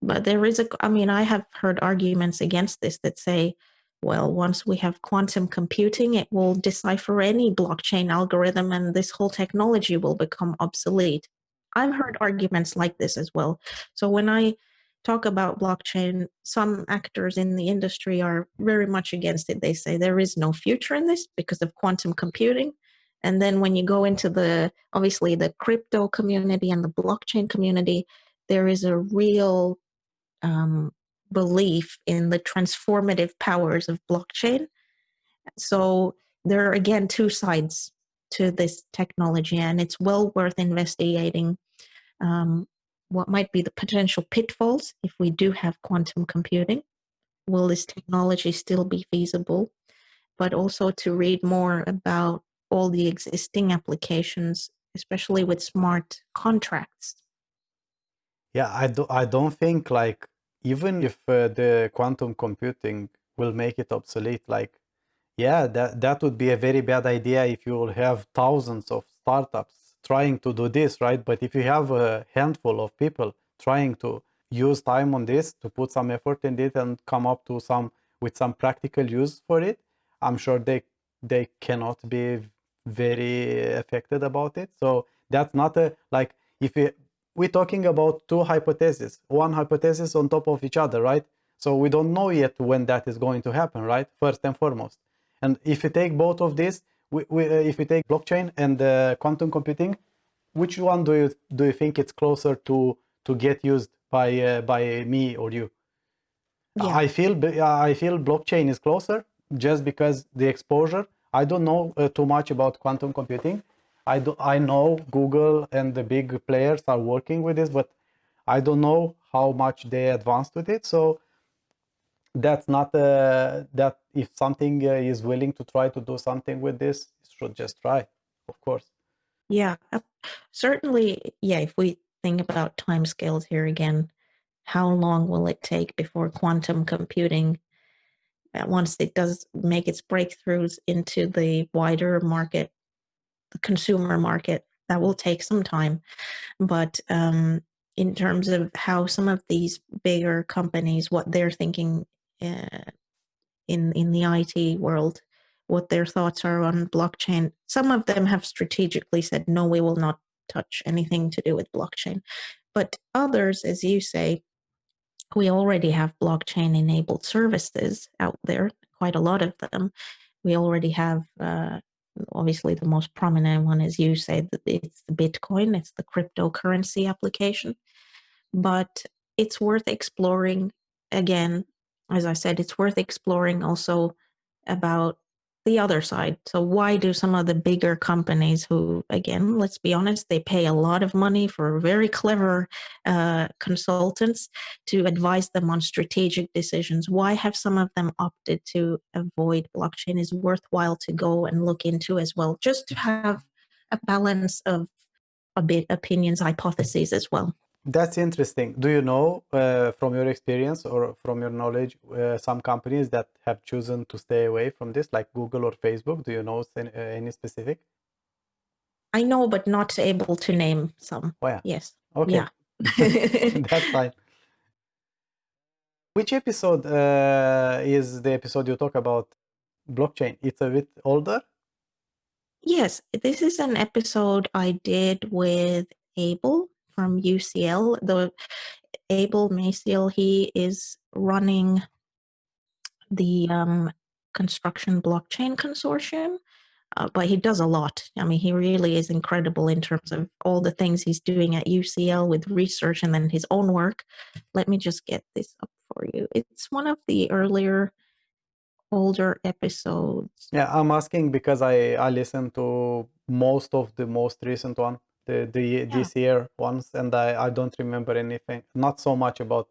But I have heard arguments against this that say, well, once we have quantum computing, it will decipher any blockchain algorithm and this whole technology will become obsolete. I've heard arguments like this as well. So when I talk about blockchain, some actors in the industry are very much against it. They say there is no future in this because of quantum computing. And then when you go into obviously the crypto community and the blockchain community, there is a real belief in the transformative powers of blockchain. So there are again two sides to this technology, and it's well worth investigating what might be the potential pitfalls if we do have quantum computing. Will this technology still be feasible? But also to read more about all the existing applications, especially with smart contracts. Yeah, I don't think, like, even if the quantum computing will make it obsolete, like, yeah, that would be a very bad idea if you will have thousands of startups trying to do this, right? But if you have a handful of people trying to use time on this, to put some effort in it and come up to with some practical use for it, I'm sure they cannot be very affected about it. So that's not a, like, if we're talking about two hypotheses, one hypothesis on top of each other, right? So we don't know yet when that is going to happen, right? First and foremost. And if you take both of these, if you take blockchain and quantum computing, which one do you think it's closer to get used by me or you? Yeah. I feel blockchain is closer just because the exposure. I don't know too much about quantum computing. I know Google and the big players are working with this, but I don't know how much they advanced with it. So that's not that if something is willing to try to do something with this, should just try, of course. Yeah, certainly. Yeah, if we think about timescales here again, how long will it take before quantum computing, once it does make its breakthroughs into the wider market, the consumer market, that will take some time. But in terms of how some of these bigger companies, what they're thinking in the IT world, what their thoughts are on blockchain, some of them have strategically said, no, we will not touch anything to do with blockchain. But others, as you say, we already have blockchain enabled services out there, quite a lot of them. We already have, obviously, the most prominent one, as you say, it's the Bitcoin, it's the cryptocurrency application. But it's worth exploring. Again, as I said, it's worth exploring also about the other side. So why do some of the bigger companies who, again, let's be honest, they pay a lot of money for very clever consultants to advise them on strategic decisions, why have some of them opted to avoid blockchain? Is worthwhile to go and look into as well, just to have a balance of a bit opinions, hypotheses as well. That's interesting. Do you know from your experience or from your knowledge some companies that have chosen to stay away from this, like Google or Facebook? Do you know any specific? I know, but not able to name some. Oh, yeah. Yes. Okay. Yeah. That's fine. Which episode is the episode you talk about blockchain? It's a bit older? Yes, this is an episode I did with Abel from UCL. The Abel Maciel, he is running the construction blockchain consortium. But he does a lot. I mean, he really is incredible in terms of all the things he's doing at UCL with research and then his own work. Let me just get this up for you. It's one of the older episodes. Yeah, I'm asking because I listened to most of the most recent one, this year ones, and I don't remember anything, not so much about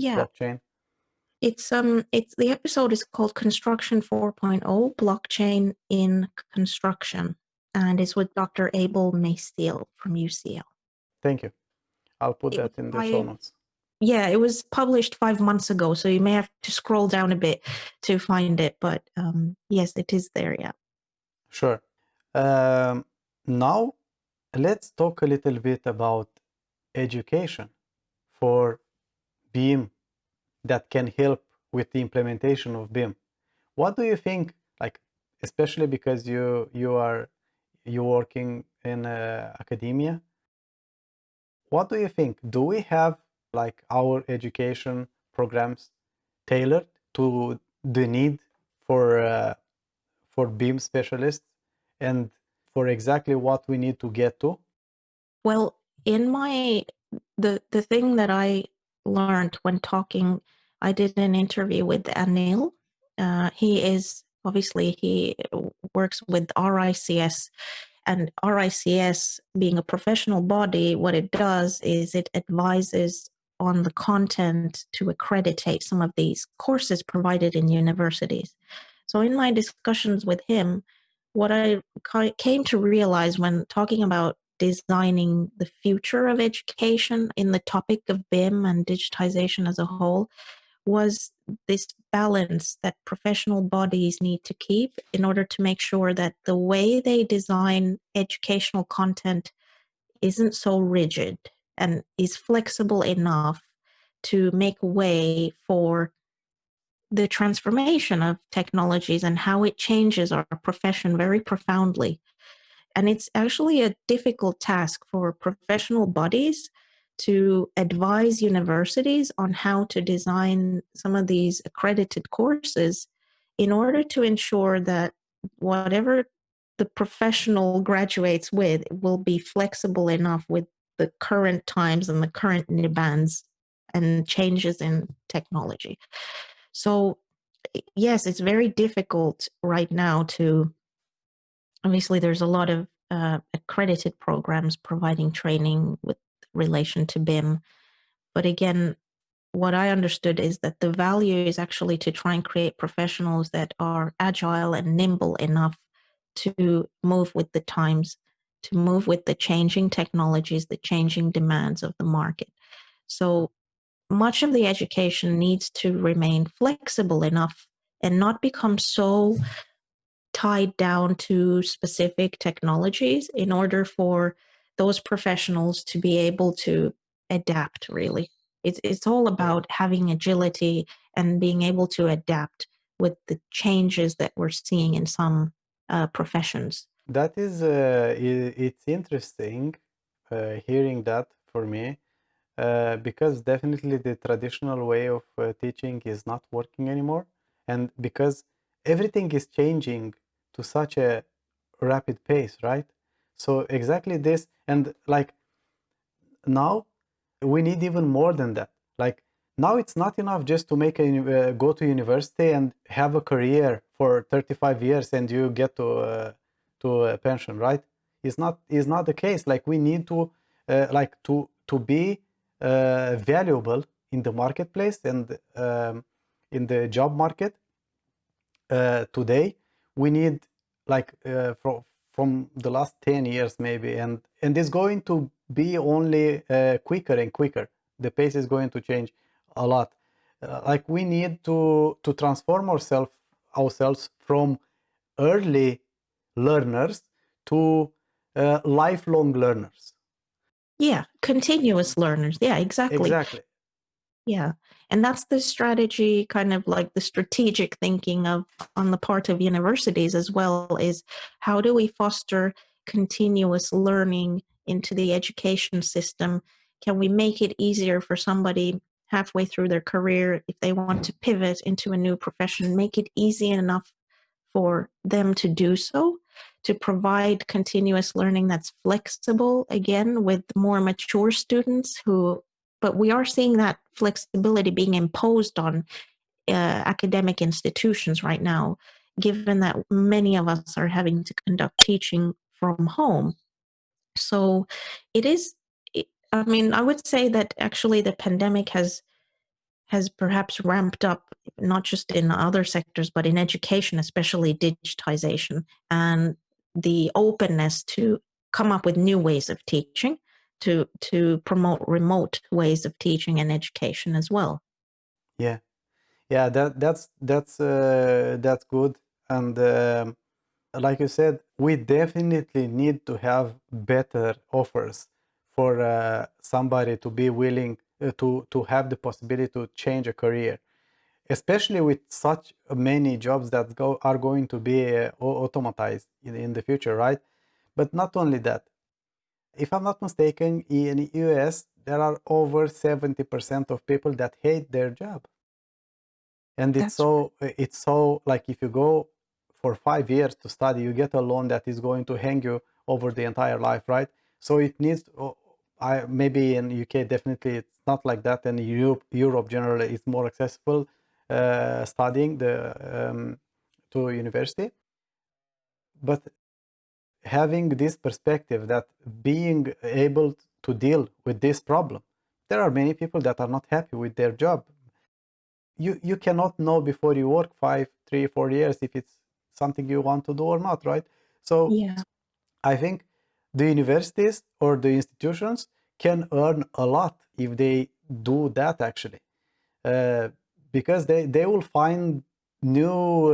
blockchain. It's the episode is called Construction 4.0 Blockchain in Construction, and it's with Dr. Abel Maciel from UCL. Thank you. I'll put that in the show notes. Yeah, it was published 5 months ago, so you may have to scroll down a bit to find it, but yes, it is there, yeah. Sure. Now, let's talk a little bit about education for BIM that can help with the implementation of BIM. What do you think, like, especially because you're working in academia, what do you think? Do we have like our education programs tailored to the need for BIM specialists and for exactly what we need to get to? Well, in the thing that I learned when talking, I did an interview with Anil. He works with RICS, and RICS, being a professional body, what it does is it advises on the content to accreditate some of these courses provided in universities. So in my discussions with him, what I came to realize when talking about designing the future of education in the topic of BIM and digitization as a whole was this balance that professional bodies need to keep in order to make sure that the way they design educational content isn't so rigid and is flexible enough to make way for the transformation of technologies and how it changes our profession very profoundly. And it's actually a difficult task for professional bodies to advise universities on how to design some of these accredited courses in order to ensure that whatever the professional graduates with will be flexible enough with the current times and the current demands and changes in technology. So yes, it's very difficult right now to, obviously there's a lot of accredited programs providing training with relation to BIM. But again, what I understood is that the value is actually to try and create professionals that are agile and nimble enough to move with the times, to move with the changing technologies, the changing demands of the market. So much of the education needs to remain flexible enough and not become so tied down to specific technologies in order for those professionals to be able to adapt, really. It's all about having agility and being able to adapt with the changes that we're seeing in some professions. That is, it's interesting hearing that for me, because definitely the traditional way of teaching is not working anymore, and because everything is changing to such a rapid pace, right? So exactly this, and like now we need even more than that. Like now it's not enough just to make a go to university and have a career for 35 years and you get to a pension, right? It's not the case. Like we need to like to be valuable in the marketplace and in the job market today. We need like from the last 10 years maybe, and it's going to be only quicker and quicker. The pace is going to change a lot. Like we need to transform ourselves from early learners to lifelong learners. Yeah, continuous learners. Yeah, exactly. Exactly. Yeah. And that's the strategy, kind of like the strategic thinking of on the part of universities as well, is how do we foster continuous learning into the education system? Can we make it easier for somebody halfway through their career, if they want to pivot into a new profession, make it easy enough for them to do so, to provide continuous learning that's flexible, again, with more mature students who, but we are seeing that flexibility being imposed on academic institutions right now, given that many of us are having to conduct teaching from home. So it is, I mean, I would say that actually the pandemic has perhaps ramped up, not just in other sectors, but in education, especially digitization and the openness to come up with new ways of teaching, to promote remote ways of teaching and education as well. Yeah. Yeah, that's good. And like you said, we definitely need to have better offers for somebody to be willing to have the possibility to change a career, especially with such many jobs that are going to be automatized in the future, right? But not only that, if I'm not mistaken, in the US there are over 70% of people that hate their job. And That's it's so like if you go for 5 years to study, you get a loan that is going to hang you over the entire life, right? So it needs I maybe in UK definitely it's not like that, and Europe generally is more accessible studying the to university. But having this perspective that being able to deal with this problem, there are many people that are not happy with their job. You cannot know before you work 5, 3, 4 years if it's something you want to do or not, right? So yeah, I think the universities or the institutions can earn a lot if they do that actually, uh, because they will find new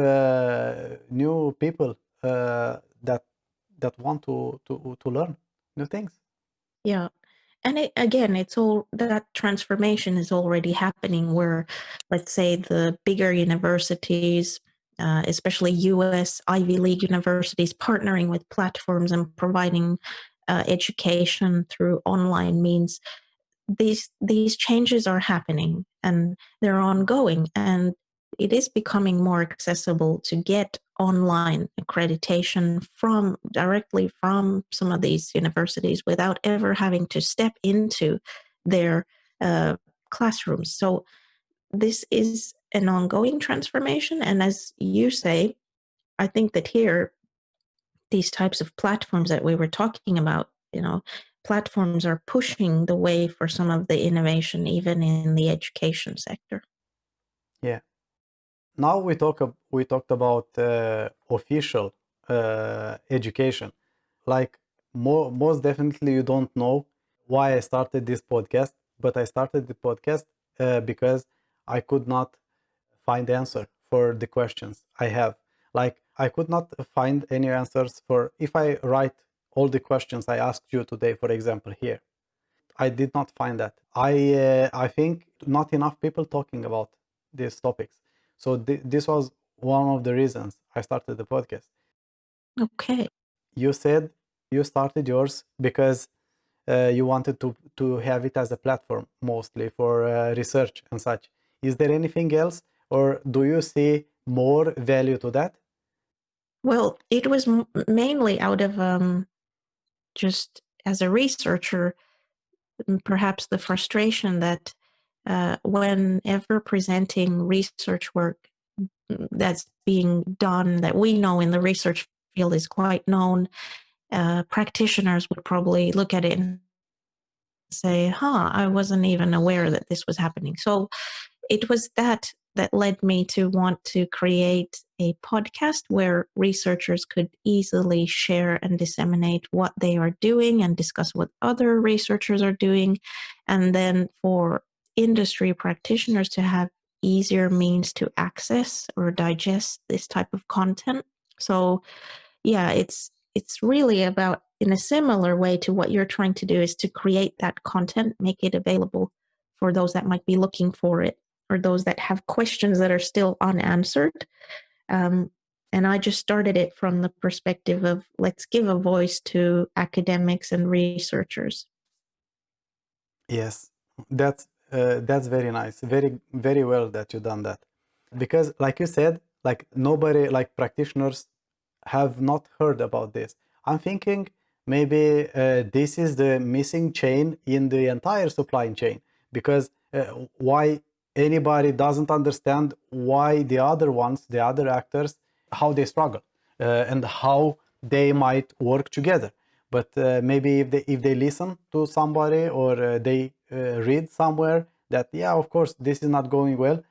people that want to learn new things. yeah. And again, it's all that transformation is already happening where, let's say, the bigger universities, especially US Ivy League universities, partnering with platforms and providing education through online means, these changes are happening and they're ongoing, and it is becoming more accessible to get online accreditation from directly from some of these universities without ever having to step into their uh, classrooms. So this is an ongoing transformation. And as you say, I think that here, these types of platforms that we were talking about, platforms are pushing the way for some of the innovation, even in the education sector. Yeah. Now we talked about official education. Like most definitely, you don't know why I started this podcast, but I started the podcast because I could not find answer for the questions I have. Like I could not find any answers for if I write all the questions I asked you today, for example, here. I did not find that. I think not enough people talking about these topics. So this was one of the reasons I started the podcast. Okay. You said you started yours because you wanted to have it as a platform mostly for research and such. Is there anything else, or do you see more value to that? Well, it was mainly out of just as a researcher, perhaps the frustration that whenever presenting research work that's being done, that we know in the research field is quite known, practitioners would probably look at it and say, I wasn't even aware that this was happening. So it was that led me to want to create a podcast where researchers could easily share and disseminate what they are doing and discuss what other researchers are doing. And then for industry practitioners to have easier means to access or digest this type of content. So yeah, it's really about, in a similar way to what you're trying to do, is to create that content, make it available for those that might be looking for it, or those that have questions that are still unanswered. And I just started it from the perspective of, let's give a voice to academics and researchers. Yes, that's very nice. Very well that you done that. Because like you said, like nobody, like practitioners have not heard about this. I'm thinking maybe this is the missing chain in the entire supply chain, because why anybody doesn't understand why the other ones, the other actors, how they struggle and how they might work together. But maybe if they listen to somebody, or they read somewhere that, yeah, of course this is not going well,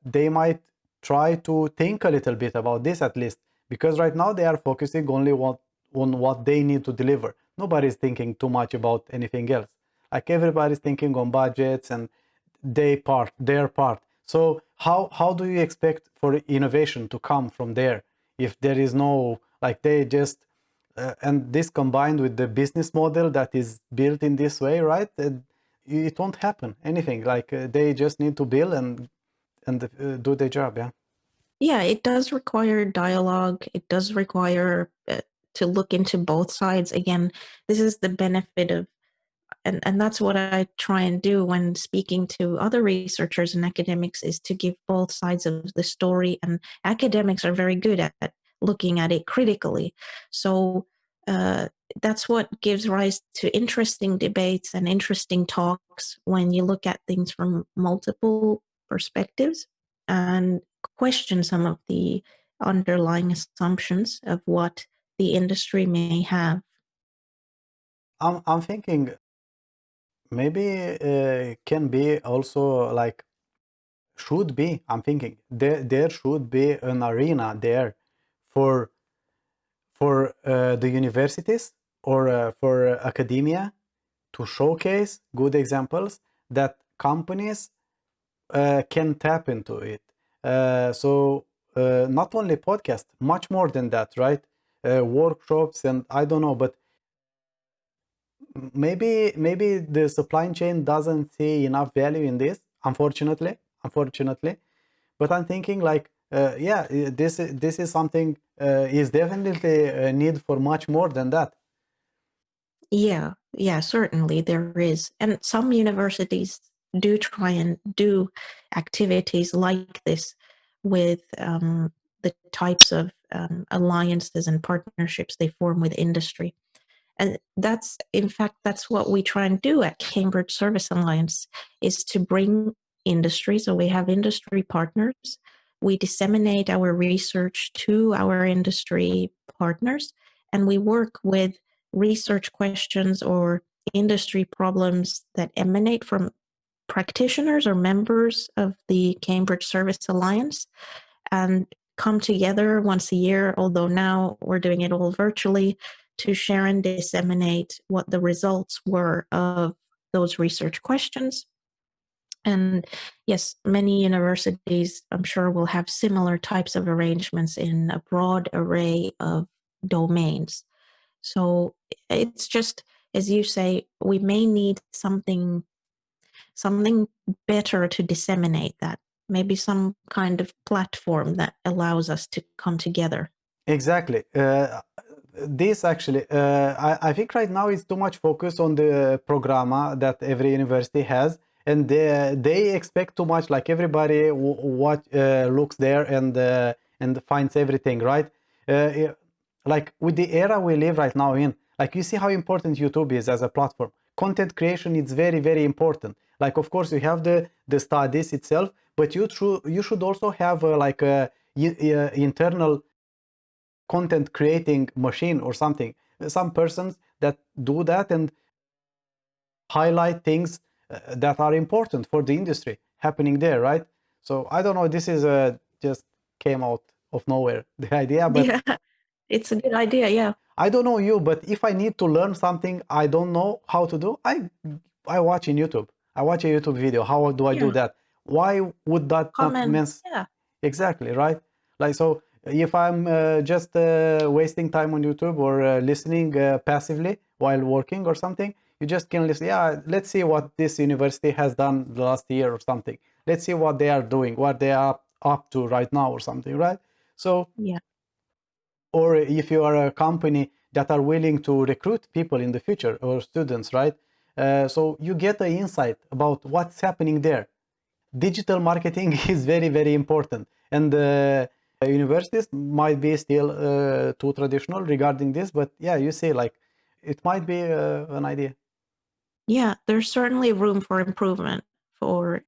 they might try to think a little bit about this at least, because right now they are focusing only on what they need to deliver. Nobody's thinking too much about anything else. Like everybody's thinking on budgets and their part. So how do you expect for innovation to come from there if there is no, like, they just and this combined with the business model that is built in this way, right? It won't happen anything. Like they just need to build and do their job. Yeah. Yeah, it does require dialogue. It does require to look into both sides. Again, this is the benefit of, and that's what I try and do when speaking to other researchers and academics, is to give both sides of the story. And academics are very good at looking at it critically. So uh, that's what gives rise to interesting debates and interesting talks when you look at things from multiple perspectives and question some of the underlying assumptions of what the industry may have. I'm thinking maybe can be also like should be. I'm thinking there should be an arena there for the universities or for academia to showcase good examples that companies can tap into it. So not only podcast, much more than that, right? Workshops and I don't know, but maybe the supply chain doesn't see enough value in this, unfortunately. But I'm thinking like, yeah, this is something is definitely a need for much more than that. Yeah, certainly there is. And some universities do try and do activities like this with the types of alliances and partnerships they form with industry. And that's, in fact, that's what we try and do at Cambridge Service Alliance, is to bring industry. So we have industry partners. We disseminate our research to our industry partners, and we work with research questions or industry problems that emanate from practitioners or members of the Cambridge Service Alliance, and come together once a year, although now we're doing it all virtually, to share and disseminate what the results were of those research questions. And yes, many universities, I'm sure, will have similar types of arrangements in a broad array of domains. So it's just, as you say, we may need something better to disseminate that. Maybe some kind of platform that allows us to come together. Exactly. This actually, I think right now it's too much focus on the programma that every university has, and they expect too much. Like everybody what looks there and finds everything, right? Like with the era we live right now in, like you see how important YouTube is as a platform. Content creation is very, very important. Like of course you have the studies itself, but you should also have like a internal content creating machine or something, some persons that do that and highlight things that are important for the industry happening there, right? So I don't know, this is just came out of nowhere, the idea, but Yeah, it's a good idea. Yeah. I don't know you, but if I need to learn something I don't know how to do, I watch in YouTube. I watch a YouTube video. How do I do Yeah. that? Why would that not Comment. means Yeah. exactly, right? Like so if I'm just wasting time on YouTube or listening passively while working or something, you just can listen. Yeah, let's see what this university has done the last year or something. Let's see what they are doing, what they are up to right now or something, right? So Yeah. or if you are a company that are willing to recruit people in the future or students, right? So you get an insight about what's happening there. Digital marketing is very, very important, and universities might be still too traditional regarding this, but yeah, you see, like it might be an idea. Yeah, there's certainly room for improvement for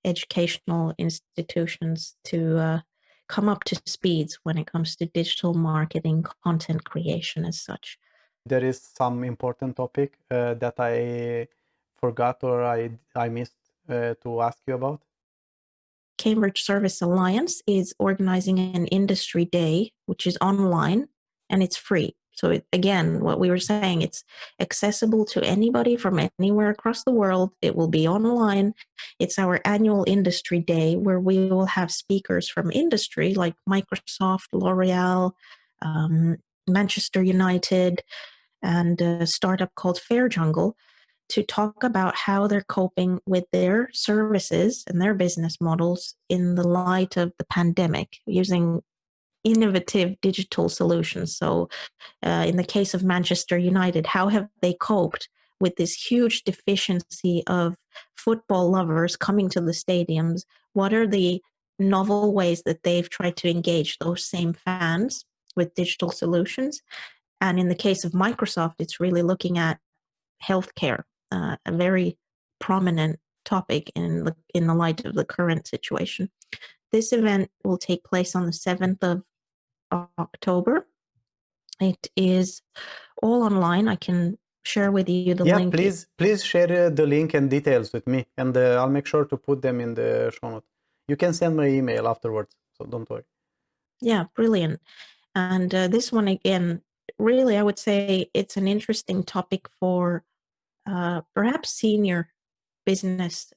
educational institutions to come up to speeds when it comes to digital marketing, content creation as such. There is some important topic that I forgot or I missed to ask you about. Cambridge Service Alliance is organizing an industry day, which is online and it's free. So again, what we were saying, it's accessible to anybody from anywhere across the world. It will be online. It's our annual industry day where we will have speakers from industry like Microsoft, L'Oreal, um, Manchester United, and a startup called Fair Jungle, to talk about how they're coping with their services and their business models in the light of the pandemic using innovative digital solutions. So, in the case of Manchester United, how have they coped with this huge deficiency of football lovers coming to the stadiums? What are the novel ways that they've tried to engage those same fans with digital solutions? And in the case of Microsoft, it's really looking at healthcare, a very prominent topic in the light of the current situation. This event will take place on the 7th of October. It is all online. I can share with you the Yeah, link. please share the link and details with me, and I'll make sure to put them in the show note. You can send my email afterwards, so don't worry. Yeah, brilliant. And this one, again, really, I would say it's an interesting topic for perhaps senior business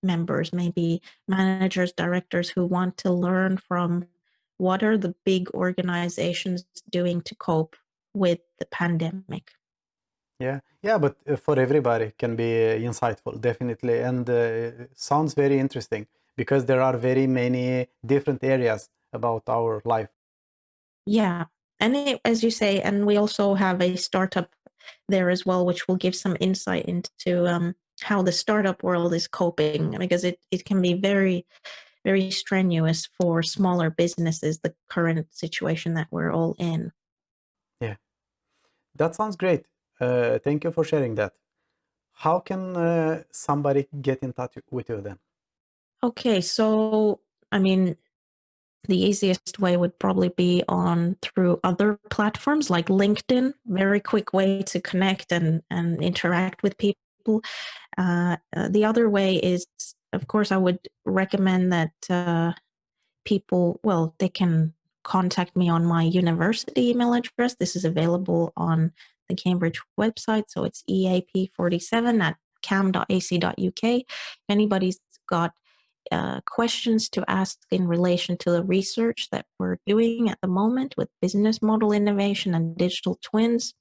members, maybe managers, directors who want to learn from what are the big organizations doing to cope with the pandemic. Yeah, but for everybody can be insightful, definitely, and sounds very interesting because there are very many different areas about our life. Yeah. And as you say, and we also have a startup there as well, which will give some insight into how the startup world is coping, because it can be very, very strenuous for smaller businesses, the current situation that we're all in. Yeah, that sounds great. Thank you for sharing that. How can somebody get in touch with you then? Okay, so I mean, the easiest way would probably be through other platforms like LinkedIn. Very quick way to connect and interact with people. The other way is, of course, I would recommend that people, well, they can contact me on my university email address. This is available on the Cambridge website. So it's eap47@cam.ac.uk. If anybody's got questions to ask in relation to the research that we're doing at the moment with business model innovation and digital twins.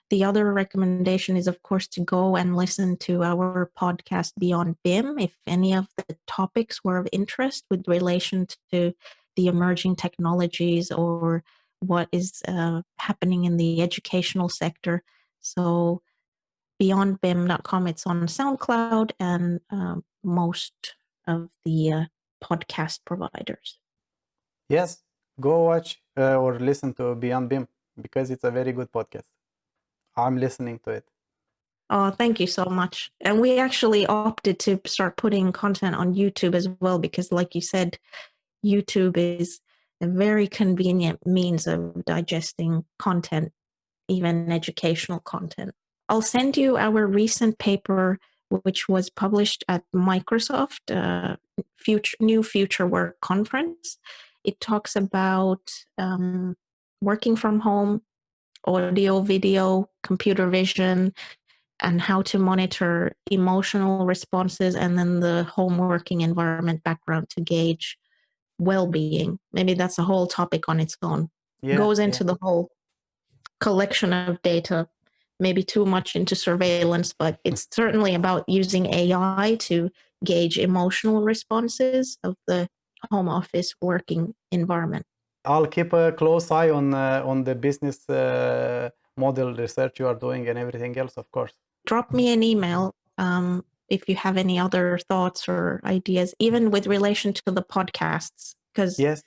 The other recommendation is, of course, to go and listen to our podcast Beyond BIM. If any of the topics were of interest with relation to the emerging technologies or what is happening in the educational sector. So beyondbim.com, it's on SoundCloud and most of the podcast providers. Yes, go watch or listen to Beyond BIM because it's a very good podcast. I'm listening to it. Oh, thank you so much. And we actually opted to start putting content on YouTube as well because, like you said, YouTube is a very convenient means of digesting content, even educational content. I'll send you our recent paper, which was published at Microsoft New Future Work Conference. It talks about working from home, audio, video, computer vision, and how to monitor emotional responses, and then the home working environment background to gauge well-being. Maybe that's a whole topic on its own. Goes into the whole collection of data, maybe too much into surveillance, but it's certainly about using AI to gauge emotional responses of the home office working environment. I'll keep a close eye on the business model research you are doing and everything else, of course. Drop me an email if you have any other thoughts or ideas, even with relation to the podcasts, because Yes,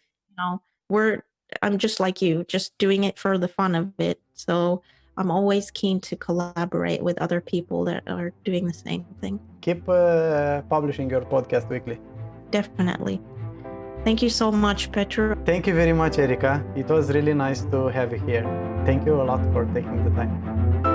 I'm just like you, just doing it for the fun of it. So I'm always keen to collaborate with other people that are doing the same thing. keep publishing your podcast weekly. Definitely. Thank you so much, Petru. Thank you very much, Erika. It was really nice to have you here. Thank you a lot for taking the time.